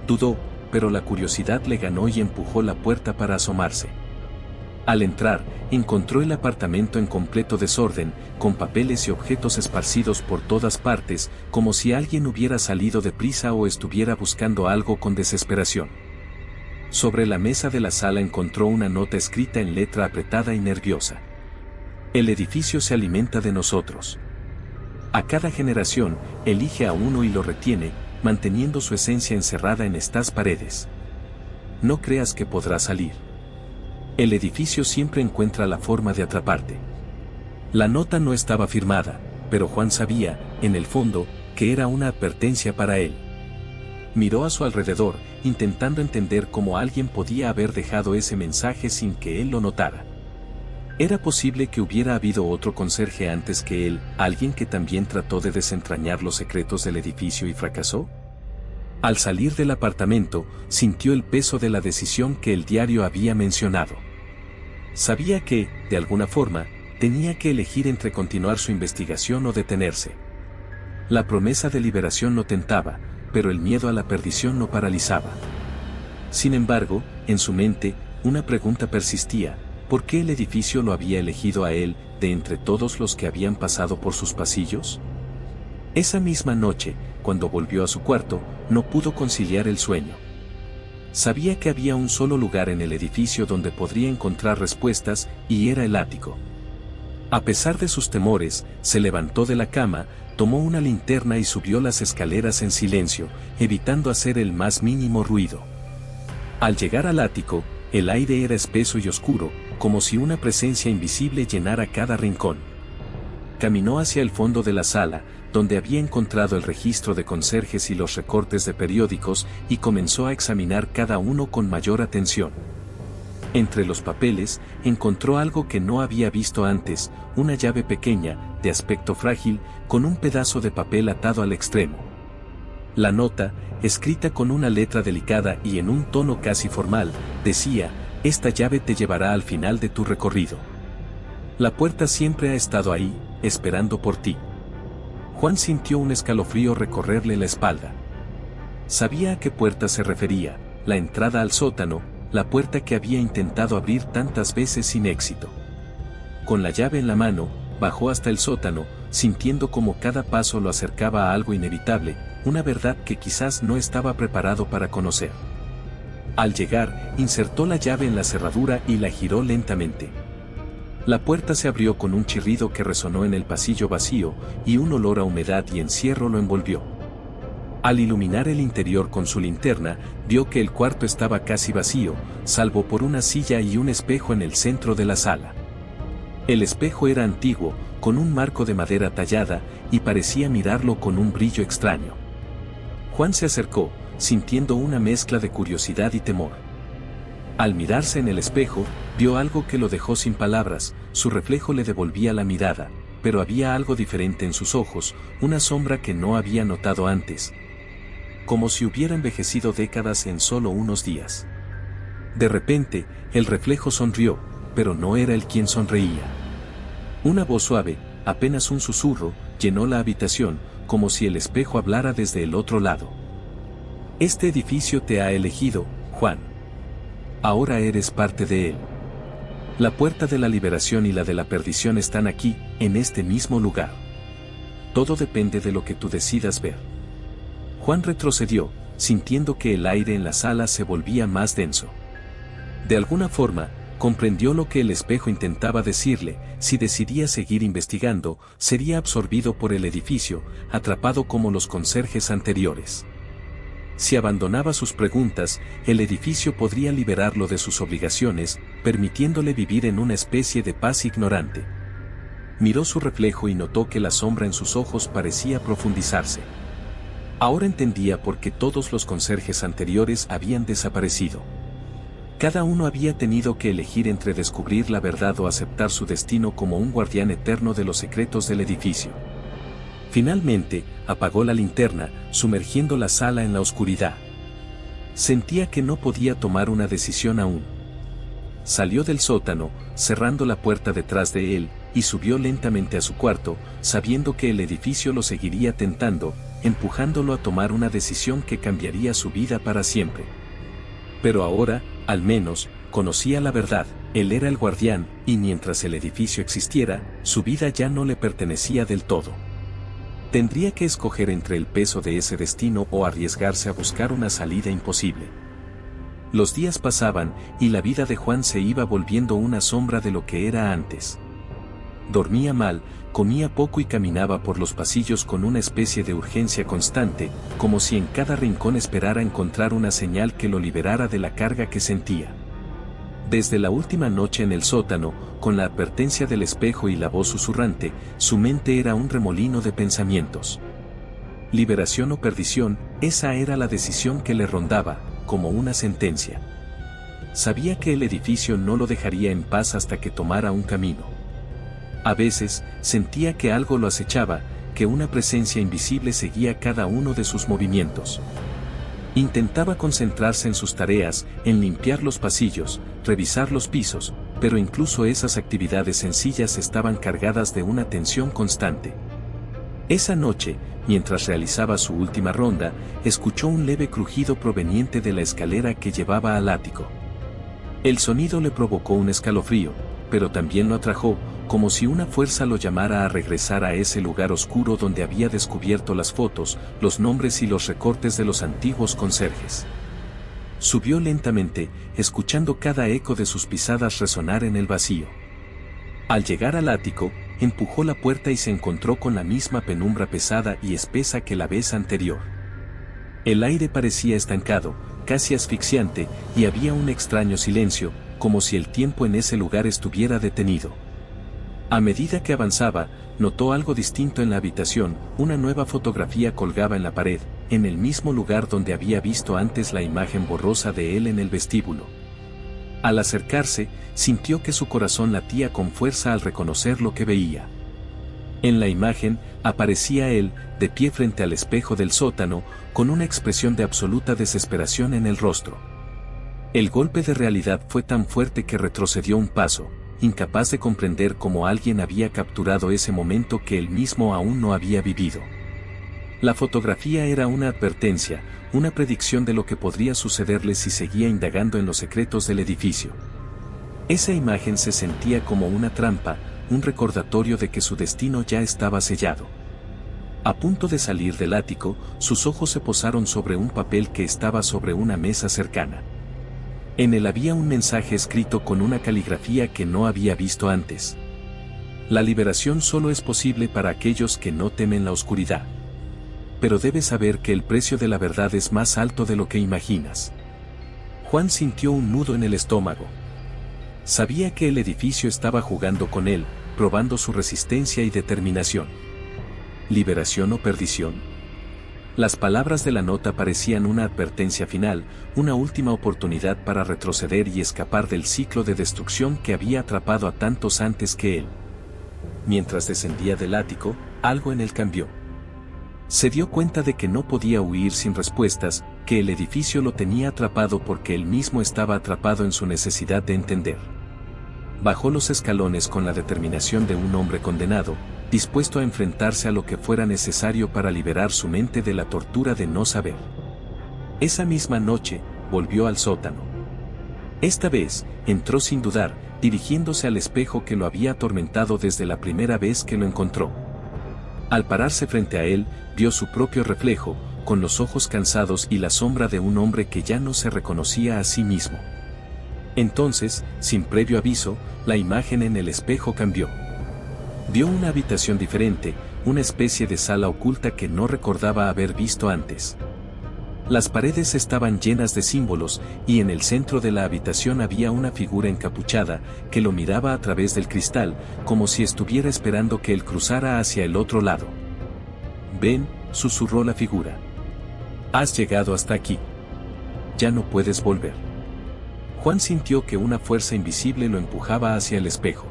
Dudó, pero la curiosidad le ganó y empujó la puerta para asomarse. Al entrar, encontró el apartamento en completo desorden, con papeles y objetos esparcidos por todas partes, como si alguien hubiera salido deprisa o estuviera buscando algo con desesperación. Sobre la mesa de la sala encontró una nota escrita en letra apretada y nerviosa. El edificio se alimenta de nosotros. A cada generación, elige a uno y lo retiene, manteniendo su esencia encerrada en estas paredes. No creas que podrá salir. El edificio siempre encuentra la forma de atraparte. La nota no estaba firmada, pero Juan sabía, en el fondo, que era una advertencia para él. Miró a su alrededor, intentando entender cómo alguien podía haber dejado ese mensaje sin que él lo notara. ¿Era posible que hubiera habido otro conserje antes que él, alguien que también trató de desentrañar los secretos del edificio y fracasó? Al salir del apartamento, sintió el peso de la decisión que el diario había mencionado. Sabía que, de alguna forma, tenía que elegir entre continuar su investigación o detenerse. La promesa de liberación lo tentaba, pero el miedo a la perdición lo paralizaba. Sin embargo, en su mente, una pregunta persistía: ¿por qué el edificio lo había elegido a él, de entre todos los que habían pasado por sus pasillos? Esa misma noche, cuando volvió a su cuarto, no pudo conciliar el sueño. Sabía que había un solo lugar en el edificio donde podría encontrar respuestas, y era el ático. A pesar de sus temores, se levantó de la cama, tomó una linterna y subió las escaleras en silencio, evitando hacer el más mínimo ruido. Al llegar al ático, el aire era espeso y oscuro, como si una presencia invisible llenara cada rincón. Caminó hacia el fondo de la sala, donde había encontrado el registro de conserjes y los recortes de periódicos, y comenzó a examinar cada uno con mayor atención. Entre los papeles, encontró algo que no había visto antes: una llave pequeña, de aspecto frágil, con un pedazo de papel atado al extremo. La nota, escrita con una letra delicada y en un tono casi formal, decía: «Esta llave te llevará al final de tu recorrido. La puerta siempre ha estado ahí, esperando por ti». Juan sintió un escalofrío recorrerle la espalda. Sabía a qué puerta se refería: la entrada al sótano, la puerta que había intentado abrir tantas veces sin éxito. Con la llave en la mano, bajó hasta el sótano, sintiendo como cada paso lo acercaba a algo inevitable, una verdad que quizás no estaba preparado para conocer. Al llegar, insertó la llave en la cerradura y la giró lentamente. La puerta se abrió con un chirrido que resonó en el pasillo vacío, y un olor a humedad y encierro lo envolvió. Al iluminar el interior con su linterna, vio que el cuarto estaba casi vacío, salvo por una silla y un espejo en el centro de la sala. El espejo era antiguo, con un marco de madera tallada, y parecía mirarlo con un brillo extraño. Juan se acercó, sintiendo una mezcla de curiosidad y temor. Al mirarse en el espejo, vio algo que lo dejó sin palabras. Su reflejo le devolvía la mirada, pero había algo diferente en sus ojos, una sombra que no había notado antes. Como si hubiera envejecido décadas en solo unos días. De repente, el reflejo sonrió, pero no era él quien sonreía. Una voz suave, apenas un susurro, llenó la habitación, como si el espejo hablara desde el otro lado. «Este edificio te ha elegido, Juan. Ahora eres parte de él. La puerta de la liberación y la de la perdición están aquí, en este mismo lugar. Todo depende de lo que tú decidas ver». Juan retrocedió, sintiendo que el aire en la sala se volvía más denso. De alguna forma, comprendió lo que el espejo intentaba decirle: si decidía seguir investigando, sería absorbido por el edificio, atrapado como los conserjes anteriores. Si abandonaba sus preguntas, el edificio podría liberarlo de sus obligaciones, permitiéndole vivir en una especie de paz ignorante. Miró su reflejo y notó que la sombra en sus ojos parecía profundizarse. Ahora entendía por qué todos los conserjes anteriores habían desaparecido. Cada uno había tenido que elegir entre descubrir la verdad o aceptar su destino como un guardián eterno de los secretos del edificio. Finalmente, apagó la linterna, sumergiendo la sala en la oscuridad. Sentía que no podía tomar una decisión aún. Salió del sótano, cerrando la puerta detrás de él, y subió lentamente a su cuarto, sabiendo que el edificio lo seguiría tentando, empujándolo a tomar una decisión que cambiaría su vida para siempre. Pero ahora, al menos, conocía la verdad: él era el guardián, y mientras el edificio existiera, su vida ya no le pertenecía del todo. Tendría que escoger entre el peso de ese destino o arriesgarse a buscar una salida imposible. Los días pasaban, y la vida de Juan se iba volviendo una sombra de lo que era antes. Dormía mal, comía poco y caminaba por los pasillos con una especie de urgencia constante, como si en cada rincón esperara encontrar una señal que lo liberara de la carga que sentía. Desde la última noche en el sótano, con la advertencia del espejo y la voz susurrante, su mente era un remolino de pensamientos. Liberación o perdición, esa era la decisión que le rondaba, como una sentencia. Sabía que el edificio no lo dejaría en paz hasta que tomara un camino. A veces, sentía que algo lo acechaba, que una presencia invisible seguía cada uno de sus movimientos. Intentaba concentrarse en sus tareas, en limpiar los pasillos, revisar los pisos, pero incluso esas actividades sencillas estaban cargadas de una tensión constante. Esa noche, mientras realizaba su última ronda, escuchó un leve crujido proveniente de la escalera que llevaba al ático. El sonido le provocó un escalofrío, pero también lo atrajo, como si una fuerza lo llamara a regresar a ese lugar oscuro donde había descubierto las fotos, los nombres y los recortes de los antiguos conserjes. Subió lentamente, escuchando cada eco de sus pisadas resonar en el vacío. Al llegar al ático, empujó la puerta y se encontró con la misma penumbra pesada y espesa que la vez anterior. El aire parecía estancado, casi asfixiante, y había un extraño silencio, como si el tiempo en ese lugar estuviera detenido. A medida que avanzaba, notó algo distinto en la habitación. Una nueva fotografía colgaba en la pared, en el mismo lugar donde había visto antes la imagen borrosa de él en el vestíbulo. Al acercarse, sintió que su corazón latía con fuerza al reconocer lo que veía. En la imagen, aparecía él, de pie frente al espejo del sótano, con una expresión de absoluta desesperación en el rostro. El golpe de realidad fue tan fuerte que retrocedió un paso, incapaz de comprender cómo alguien había capturado ese momento que él mismo aún no había vivido. La fotografía era una advertencia, una predicción de lo que podría sucederle si seguía indagando en los secretos del edificio. Esa imagen se sentía como una trampa, un recordatorio de que su destino ya estaba sellado. A punto de salir del ático, sus ojos se posaron sobre un papel que estaba sobre una mesa cercana. En él había un mensaje escrito con una caligrafía que no había visto antes. La liberación solo es posible para aquellos que no temen la oscuridad. Pero debes saber que el precio de la verdad es más alto de lo que imaginas. Juan sintió un nudo en el estómago. Sabía que el edificio estaba jugando con él, probando su resistencia y determinación. ¿Liberación o perdición? Las palabras de la nota parecían una advertencia final, una última oportunidad para retroceder y escapar del ciclo de destrucción que había atrapado a tantos antes que él. Mientras descendía del ático, algo en él cambió. Se dio cuenta de que no podía huir sin respuestas, que el edificio lo tenía atrapado porque él mismo estaba atrapado en su necesidad de entender. Bajó los escalones con la determinación de un hombre condenado, dispuesto a enfrentarse a lo que fuera necesario para liberar su mente de la tortura de no saber. Esa misma noche, volvió al sótano. Esta vez, entró sin dudar, dirigiéndose al espejo que lo había atormentado desde la primera vez que lo encontró. Al pararse frente a él, vio su propio reflejo, con los ojos cansados y la sombra de un hombre que ya no se reconocía a sí mismo. Entonces, sin previo aviso, la imagen en el espejo cambió. Vio una habitación diferente, una especie de sala oculta que no recordaba haber visto antes. Las paredes estaban llenas de símbolos, y en el centro de la habitación había una figura encapuchada, que lo miraba a través del cristal, como si estuviera esperando que él cruzara hacia el otro lado. «Ven», susurró la figura. «Has llegado hasta aquí. Ya no puedes volver». Juan sintió que una fuerza invisible lo empujaba hacia el espejo.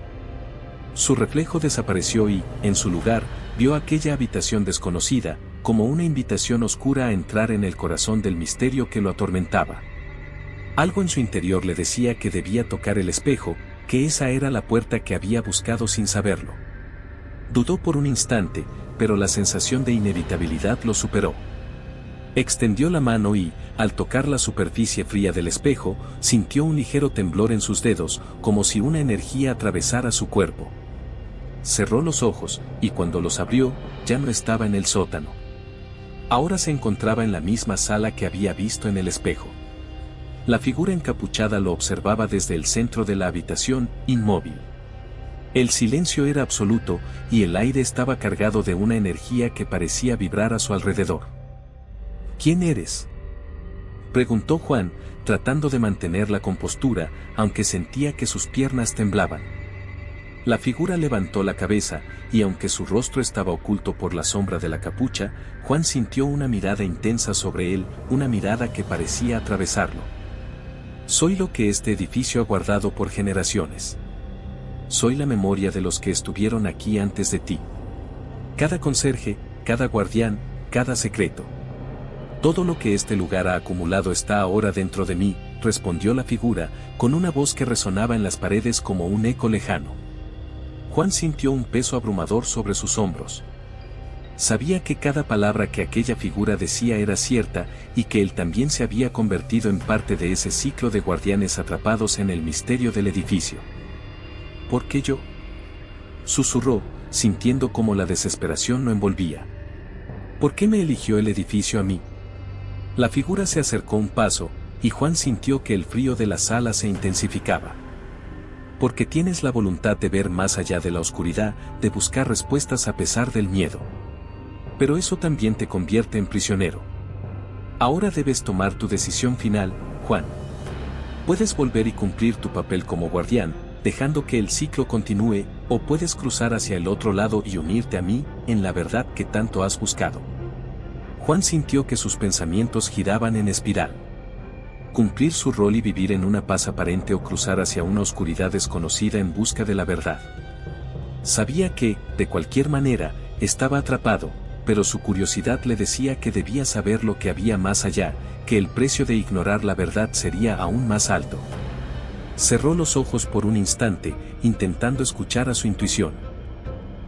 Su reflejo desapareció y, en su lugar, vio aquella habitación desconocida, como una invitación oscura a entrar en el corazón del misterio que lo atormentaba. Algo en su interior le decía que debía tocar el espejo, que esa era la puerta que había buscado sin saberlo. Dudó por un instante, pero la sensación de inevitabilidad lo superó. Extendió la mano y, al tocar la superficie fría del espejo, sintió un ligero temblor en sus dedos, como si una energía atravesara su cuerpo. Cerró los ojos, y cuando los abrió, ya no estaba en el sótano. Ahora se encontraba en la misma sala que había visto en el espejo. La figura encapuchada lo observaba desde el centro de la habitación, inmóvil. El silencio era absoluto, y el aire estaba cargado de una energía que parecía vibrar a su alrededor. «¿Quién eres?», preguntó Juan, tratando de mantener la compostura, aunque sentía que sus piernas temblaban. La figura levantó la cabeza, y aunque su rostro estaba oculto por la sombra de la capucha, Juan sintió una mirada intensa sobre él, una mirada que parecía atravesarlo. «Soy lo que este edificio ha guardado por generaciones. Soy la memoria de los que estuvieron aquí antes de ti. Cada conserje, cada guardián, cada secreto. Todo lo que este lugar ha acumulado está ahora dentro de mí, respondió la figura, con una voz que resonaba en las paredes como un eco lejano. Juan sintió un peso abrumador sobre sus hombros. Sabía que cada palabra que aquella figura decía era cierta, y que él también se había convertido en parte de ese ciclo de guardianes atrapados en el misterio del edificio. ¿Por qué yo?, susurró, sintiendo cómo la desesperación lo envolvía. ¿Por qué me eligió el edificio a mí? La figura se acercó un paso, y Juan sintió que el frío de la sala se intensificaba. Porque tienes la voluntad de ver más allá de la oscuridad, de buscar respuestas a pesar del miedo. Pero eso también te convierte en prisionero. Ahora debes tomar tu decisión final, Juan. Puedes volver y cumplir tu papel como guardián, dejando que el ciclo continúe, o puedes cruzar hacia el otro lado y unirte a mí, en la verdad que tanto has buscado. Juan sintió que sus pensamientos giraban en espiral. Cumplir su rol y vivir en una paz aparente o cruzar hacia una oscuridad desconocida en busca de la verdad. Sabía que, de cualquier manera, estaba atrapado, pero su curiosidad le decía que debía saber lo que había más allá, que el precio de ignorar la verdad sería aún más alto. Cerró los ojos por un instante, intentando escuchar a su intuición.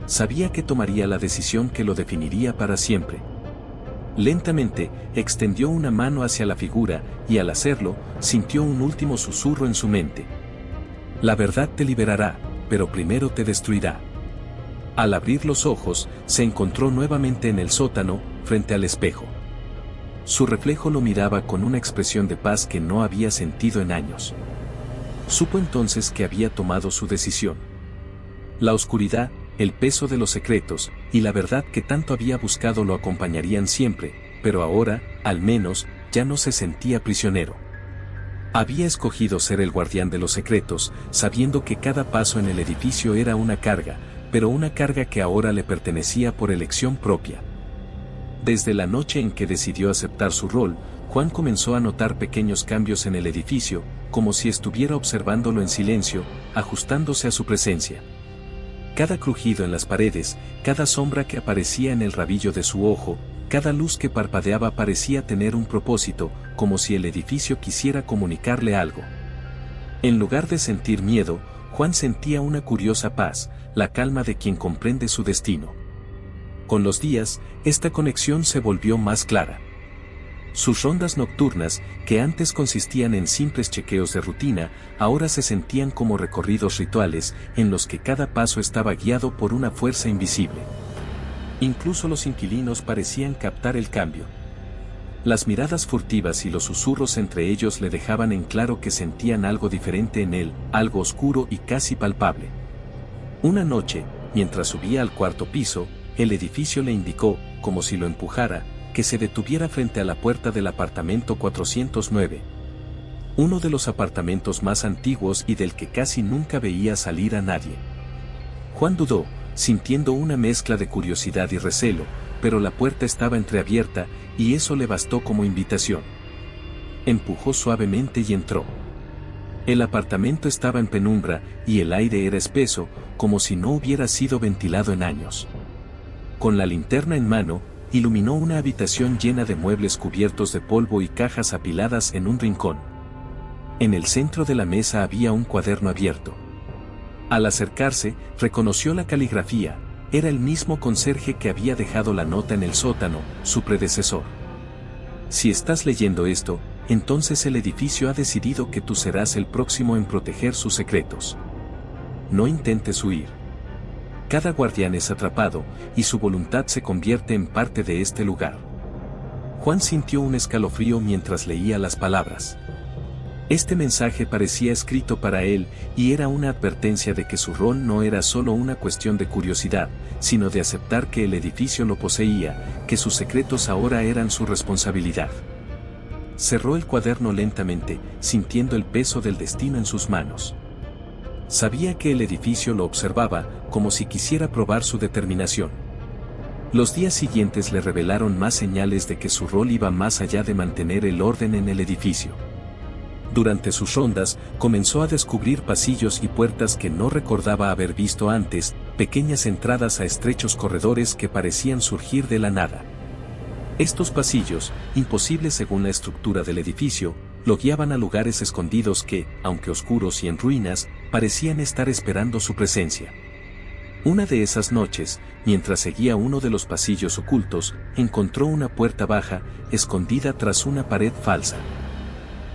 Sabía que tomaría la decisión que lo definiría para siempre. Lentamente, extendió una mano hacia la figura, y al hacerlo, sintió un último susurro en su mente. La verdad te liberará, pero primero te destruirá. Al abrir los ojos, se encontró nuevamente en el sótano, frente al espejo. Su reflejo lo miraba con una expresión de paz que no había sentido en años. Supo entonces que había tomado su decisión. La oscuridad, el peso de los secretos, y la verdad que tanto había buscado lo acompañarían siempre, pero ahora, al menos, ya no se sentía prisionero. Había escogido ser el guardián de los secretos, sabiendo que cada paso en el edificio era una carga, pero una carga que ahora le pertenecía por elección propia. Desde la noche en que decidió aceptar su rol, Juan comenzó a notar pequeños cambios en el edificio, como si estuviera observándolo en silencio, ajustándose a su presencia. Cada crujido en las paredes, cada sombra que aparecía en el rabillo de su ojo, cada luz que parpadeaba parecía tener un propósito, como si el edificio quisiera comunicarle algo. En lugar de sentir miedo, Juan sentía una curiosa paz, la calma de quien comprende su destino. Con los días, esta conexión se volvió más clara. Sus rondas nocturnas, que antes consistían en simples chequeos de rutina, ahora se sentían como recorridos rituales, en los que cada paso estaba guiado por una fuerza invisible. Incluso los inquilinos parecían captar el cambio. Las miradas furtivas y los susurros entre ellos le dejaban en claro que sentían algo diferente en él, algo oscuro y casi palpable. Una noche, mientras subía al cuarto piso, el edificio le indicó, como si lo empujara, que se detuviera frente a la puerta del apartamento 409. Uno de los apartamentos más antiguos y del que casi nunca veía salir a nadie. Juan dudó, sintiendo una mezcla de curiosidad y recelo, pero la puerta estaba entreabierta, y eso le bastó como invitación. Empujó suavemente y entró. El apartamento estaba en penumbra, y el aire era espeso, como si no hubiera sido ventilado en años. Con la linterna en mano, iluminó una habitación llena de muebles cubiertos de polvo y cajas apiladas en un rincón. En el centro de la mesa había un cuaderno abierto. Al acercarse, reconoció la caligrafía. Era el mismo conserje que había dejado la nota en el sótano, su predecesor. Si estás leyendo esto, entonces el edificio ha decidido que tú serás el próximo en proteger sus secretos. No intentes huir. Cada guardián es atrapado, y su voluntad se convierte en parte de este lugar. Juan sintió un escalofrío mientras leía las palabras. Este mensaje parecía escrito para él, y era una advertencia de que su rol no era solo una cuestión de curiosidad, sino de aceptar que el edificio lo poseía, que sus secretos ahora eran su responsabilidad. Cerró el cuaderno lentamente, sintiendo el peso del destino en sus manos. Sabía que el edificio lo observaba, como si quisiera probar su determinación. Los días siguientes le revelaron más señales de que su rol iba más allá de mantener el orden en el edificio. Durante sus rondas, comenzó a descubrir pasillos y puertas que no recordaba haber visto antes, pequeñas entradas a estrechos corredores que parecían surgir de la nada. Estos pasillos, imposibles según la estructura del edificio, lo guiaban a lugares escondidos que, aunque oscuros y en ruinas, parecían estar esperando su presencia. Una de esas noches, mientras seguía uno de los pasillos ocultos, encontró una puerta baja, escondida tras una pared falsa.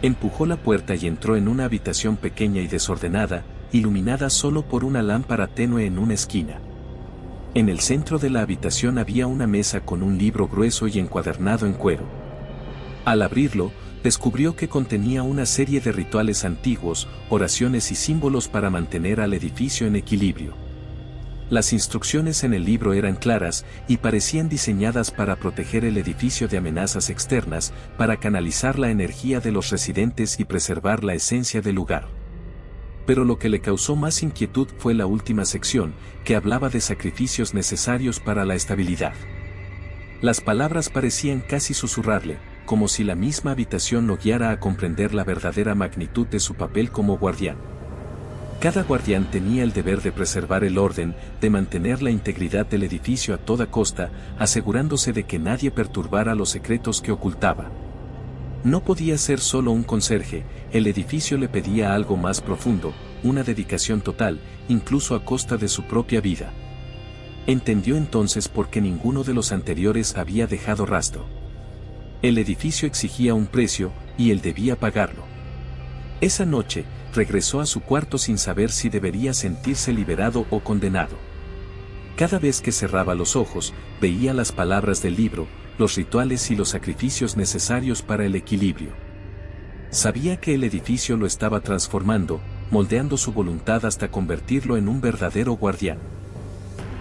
Empujó la puerta y entró en una habitación pequeña y desordenada, iluminada solo por una lámpara tenue en una esquina. En el centro de la habitación había una mesa con un libro grueso y encuadernado en cuero. Al abrirlo, descubrió que contenía una serie de rituales antiguos, oraciones y símbolos para mantener al edificio en equilibrio. Las instrucciones en el libro eran claras y parecían diseñadas para proteger el edificio de amenazas externas, para canalizar la energía de los residentes y preservar la esencia del lugar. Pero lo que le causó más inquietud fue la última sección, que hablaba de sacrificios necesarios para la estabilidad. Las palabras parecían casi susurrarle, como si la misma habitación lo guiara a comprender la verdadera magnitud de su papel como guardián. Cada guardián tenía el deber de preservar el orden, de mantener la integridad del edificio a toda costa, asegurándose de que nadie perturbara los secretos que ocultaba. No podía ser solo un conserje, el edificio le pedía algo más profundo, una dedicación total, incluso a costa de su propia vida. Entendió entonces por qué ninguno de los anteriores había dejado rastro. El edificio exigía un precio, y él debía pagarlo. Esa noche, regresó a su cuarto sin saber si debería sentirse liberado o condenado. Cada vez que cerraba los ojos, veía las palabras del libro, los rituales y los sacrificios necesarios para el equilibrio. Sabía que el edificio lo estaba transformando, moldeando su voluntad hasta convertirlo en un verdadero guardián.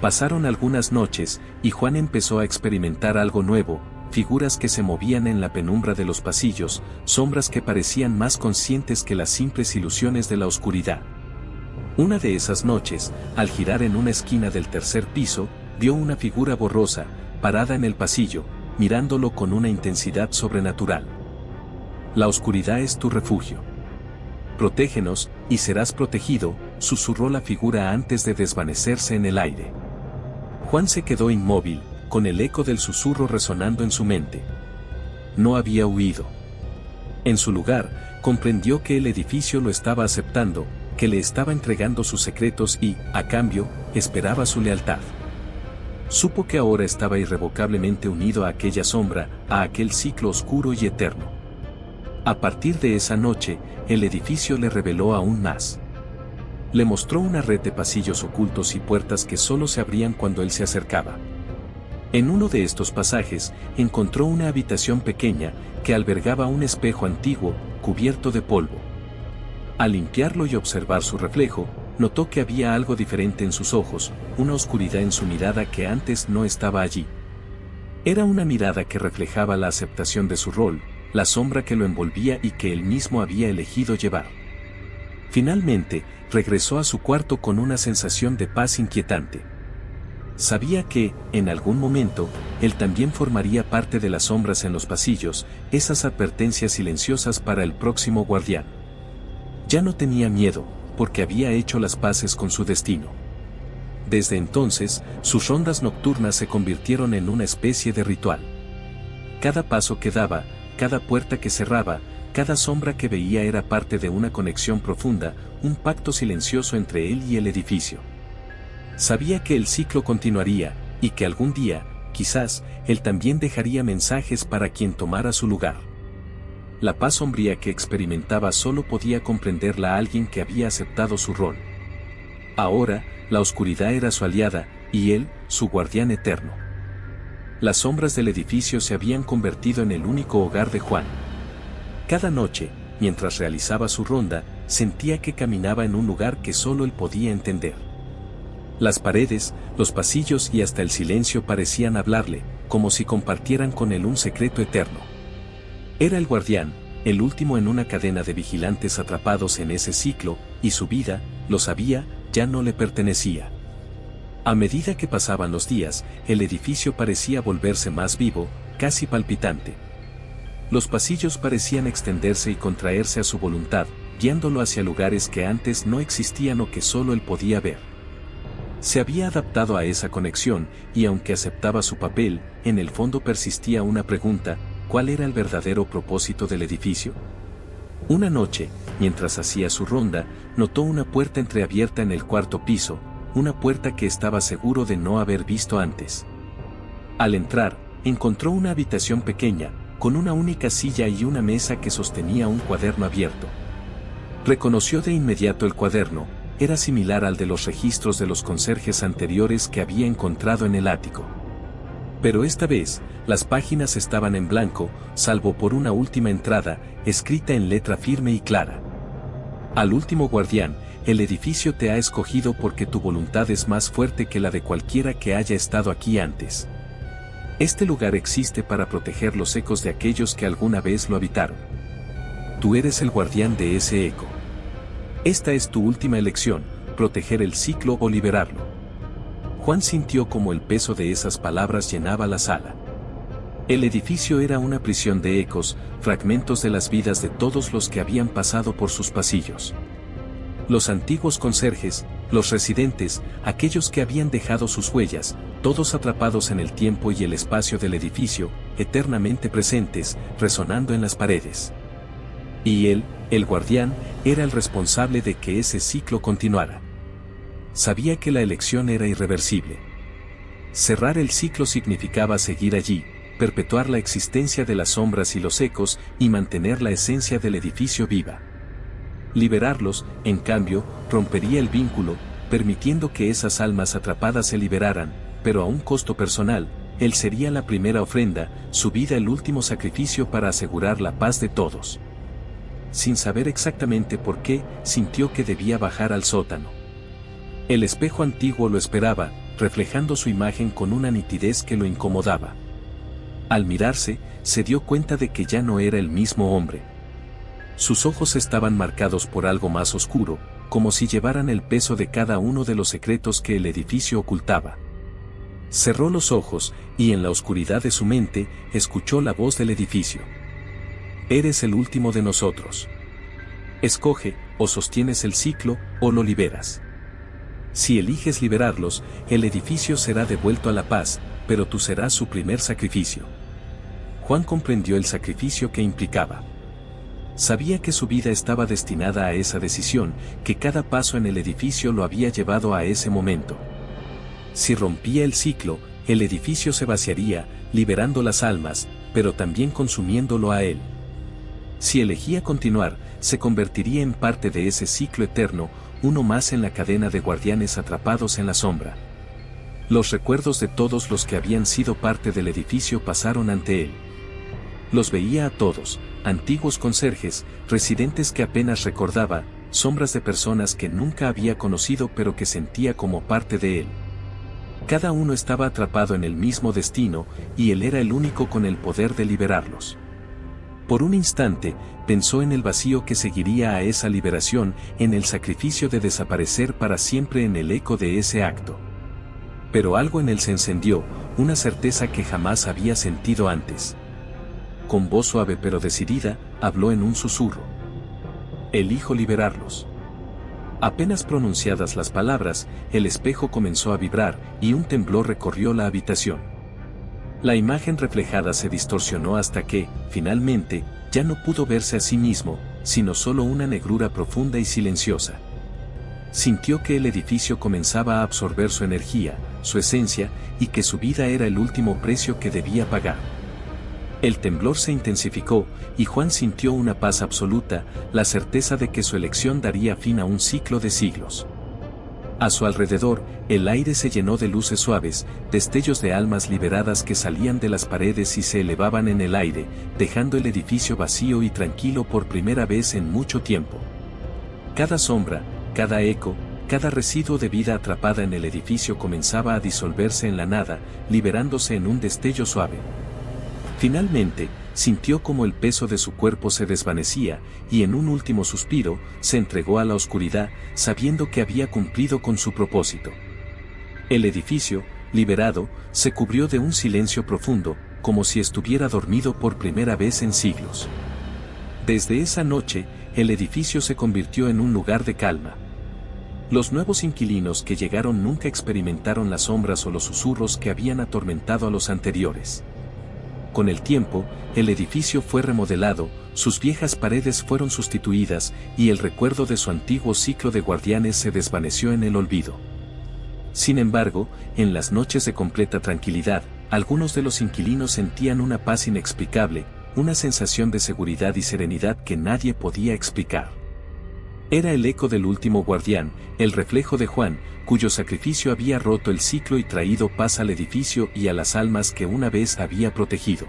Pasaron algunas noches, y Juan empezó a experimentar algo nuevo, figuras que se movían en la penumbra de los pasillos, sombras que parecían más conscientes que las simples ilusiones de la oscuridad. Una de esas noches, al girar en una esquina del tercer piso, vio una figura borrosa, parada en el pasillo, mirándolo con una intensidad sobrenatural. La oscuridad es tu refugio. Protégenos, y serás protegido, susurró la figura antes de desvanecerse en el aire. Juan se quedó inmóvil, con el eco del susurro resonando en su mente. No había huido. En su lugar, comprendió que el edificio lo estaba aceptando, que le estaba entregando sus secretos y, a cambio, esperaba su lealtad. Supo que ahora estaba irrevocablemente unido a aquella sombra, a aquel ciclo oscuro y eterno. A partir de esa noche, el edificio le reveló aún más. Le mostró una red de pasillos ocultos y puertas que solo se abrían cuando él se acercaba. En uno de estos pasajes, encontró una habitación pequeña, que albergaba un espejo antiguo, cubierto de polvo. Al limpiarlo y observar su reflejo, notó que había algo diferente en sus ojos, una oscuridad en su mirada que antes no estaba allí. Era una mirada que reflejaba la aceptación de su rol, la sombra que lo envolvía y que él mismo había elegido llevar. Finalmente, regresó a su cuarto con una sensación de paz inquietante. Sabía que, en algún momento, él también formaría parte de las sombras en los pasillos, esas advertencias silenciosas para el próximo guardián. Ya no tenía miedo, porque había hecho las paces con su destino. Desde entonces, sus rondas nocturnas se convirtieron en una especie de ritual. Cada paso que daba, cada puerta que cerraba, cada sombra que veía era parte de una conexión profunda, un pacto silencioso entre él y el edificio. Sabía que el ciclo continuaría, y que algún día, quizás, él también dejaría mensajes para quien tomara su lugar. La paz sombría que experimentaba solo podía comprenderla a alguien que había aceptado su rol. Ahora, la oscuridad era su aliada, y él, su guardián eterno. Las sombras del edificio se habían convertido en el único hogar de Juan. Cada noche, mientras realizaba su ronda, sentía que caminaba en un lugar que solo él podía entender. Las paredes, los pasillos y hasta el silencio parecían hablarle, como si compartieran con él un secreto eterno. Era el guardián, el último en una cadena de vigilantes atrapados en ese ciclo, y su vida, lo sabía, ya no le pertenecía. A medida que pasaban los días, el edificio parecía volverse más vivo, casi palpitante. Los pasillos parecían extenderse y contraerse a su voluntad, guiándolo hacia lugares que antes no existían o que solo él podía ver. Se había adaptado a esa conexión, y aunque aceptaba su papel, en el fondo persistía una pregunta: ¿cuál era el verdadero propósito del edificio? Una noche, mientras hacía su ronda, notó una puerta entreabierta en el cuarto piso, una puerta que estaba seguro de no haber visto antes. Al entrar, encontró una habitación pequeña, con una única silla y una mesa que sostenía un cuaderno abierto. Reconoció de inmediato el cuaderno. Era similar al de los registros de los conserjes anteriores que había encontrado en el ático. Pero esta vez, las páginas estaban en blanco, salvo por una última entrada, escrita en letra firme y clara. Al último guardián, el edificio te ha escogido porque tu voluntad es más fuerte que la de cualquiera que haya estado aquí antes. Este lugar existe para proteger los ecos de aquellos que alguna vez lo habitaron. Tú eres el guardián de ese eco. Esta es tu última elección: proteger el ciclo o liberarlo. Juan sintió como el peso de esas palabras llenaba la sala. El edificio era una prisión de ecos, fragmentos de las vidas de todos los que habían pasado por sus pasillos. Los antiguos conserjes, los residentes, aquellos que habían dejado sus huellas, todos atrapados en el tiempo y el espacio del edificio, eternamente presentes, resonando en las paredes. Y él, el guardián, era el responsable de que ese ciclo continuara. Sabía que la elección era irreversible. Cerrar el ciclo significaba seguir allí, perpetuar la existencia de las sombras y los ecos, y mantener la esencia del edificio viva. Liberarlos, en cambio, rompería el vínculo, permitiendo que esas almas atrapadas se liberaran, pero a un costo personal. Él sería la primera ofrenda, su vida el último sacrificio para asegurar la paz de todos. Sin saber exactamente por qué, sintió que debía bajar al sótano. El espejo antiguo lo esperaba, reflejando su imagen con una nitidez que lo incomodaba. Al mirarse, se dio cuenta de que ya no era el mismo hombre. Sus ojos estaban marcados por algo más oscuro, como si llevaran el peso de cada uno de los secretos que el edificio ocultaba. Cerró los ojos, y en la oscuridad de su mente, escuchó la voz del edificio. Eres el último de nosotros. Escoge: o sostienes el ciclo, o lo liberas. Si eliges liberarlos, el edificio será devuelto a la paz, pero tú serás su primer sacrificio. Juan comprendió el sacrificio que implicaba. Sabía que su vida estaba destinada a esa decisión, que cada paso en el edificio lo había llevado a ese momento. Si rompía el ciclo, el edificio se vaciaría, liberando las almas, pero también consumiéndolo a él. Si elegía continuar, se convertiría en parte de ese ciclo eterno, uno más en la cadena de guardianes atrapados en la sombra. Los recuerdos de todos los que habían sido parte del edificio pasaron ante él. Los veía a todos: antiguos conserjes, residentes que apenas recordaba, sombras de personas que nunca había conocido pero que sentía como parte de él. Cada uno estaba atrapado en el mismo destino, y él era el único con el poder de liberarlos. Por un instante, pensó en el vacío que seguiría a esa liberación, en el sacrificio de desaparecer para siempre en el eco de ese acto. Pero algo en él se encendió, una certeza que jamás había sentido antes. Con voz suave pero decidida, habló en un susurro. Elijo liberarlos. Apenas pronunciadas las palabras, el espejo comenzó a vibrar, y un temblor recorrió la habitación. La imagen reflejada se distorsionó hasta que, finalmente, ya no pudo verse a sí mismo, sino solo una negrura profunda y silenciosa. Sintió que el edificio comenzaba a absorber su energía, su esencia, y que su vida era el último precio que debía pagar. El temblor se intensificó, y Juan sintió una paz absoluta, la certeza de que su elección daría fin a un ciclo de siglos. A su alrededor, el aire se llenó de luces suaves, destellos de almas liberadas que salían de las paredes y se elevaban en el aire, dejando el edificio vacío y tranquilo por primera vez en mucho tiempo. Cada sombra, cada eco, cada residuo de vida atrapada en el edificio comenzaba a disolverse en la nada, liberándose en un destello suave. Finalmente, sintió como el peso de su cuerpo se desvanecía, y en un último suspiro, se entregó a la oscuridad, sabiendo que había cumplido con su propósito. El edificio, liberado, se cubrió de un silencio profundo, como si estuviera dormido por primera vez en siglos. Desde esa noche, el edificio se convirtió en un lugar de calma. Los nuevos inquilinos que llegaron nunca experimentaron las sombras o los susurros que habían atormentado a los anteriores. Con el tiempo, el edificio fue remodelado, sus viejas paredes fueron sustituidas y el recuerdo de su antiguo ciclo de guardianes se desvaneció en el olvido. Sin embargo, en las noches de completa tranquilidad, algunos de los inquilinos sentían una paz inexplicable, una sensación de seguridad y serenidad que nadie podía explicar. Era el eco del último guardián, el reflejo de Juan, cuyo sacrificio había roto el ciclo y traído paz al edificio y a las almas que una vez había protegido.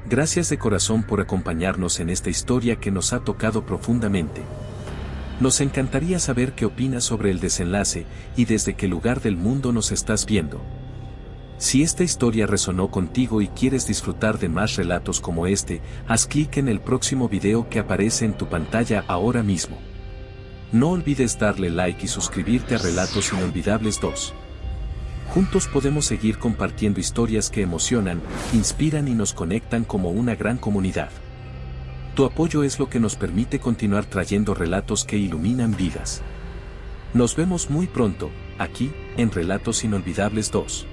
Gracias de corazón por acompañarnos en esta historia que nos ha tocado profundamente. Nos encantaría saber qué opinas sobre el desenlace y desde qué lugar del mundo nos estás viendo. Si esta historia resonó contigo y quieres disfrutar de más relatos como este, haz clic en el próximo video que aparece en tu pantalla ahora mismo. No olvides darle like y suscribirte a Relatos Inolvidables 2. Juntos podemos seguir compartiendo historias que emocionan, inspiran y nos conectan como una gran comunidad. Tu apoyo es lo que nos permite continuar trayendo relatos que iluminan vidas. Nos vemos muy pronto, aquí, en Relatos Inolvidables 2.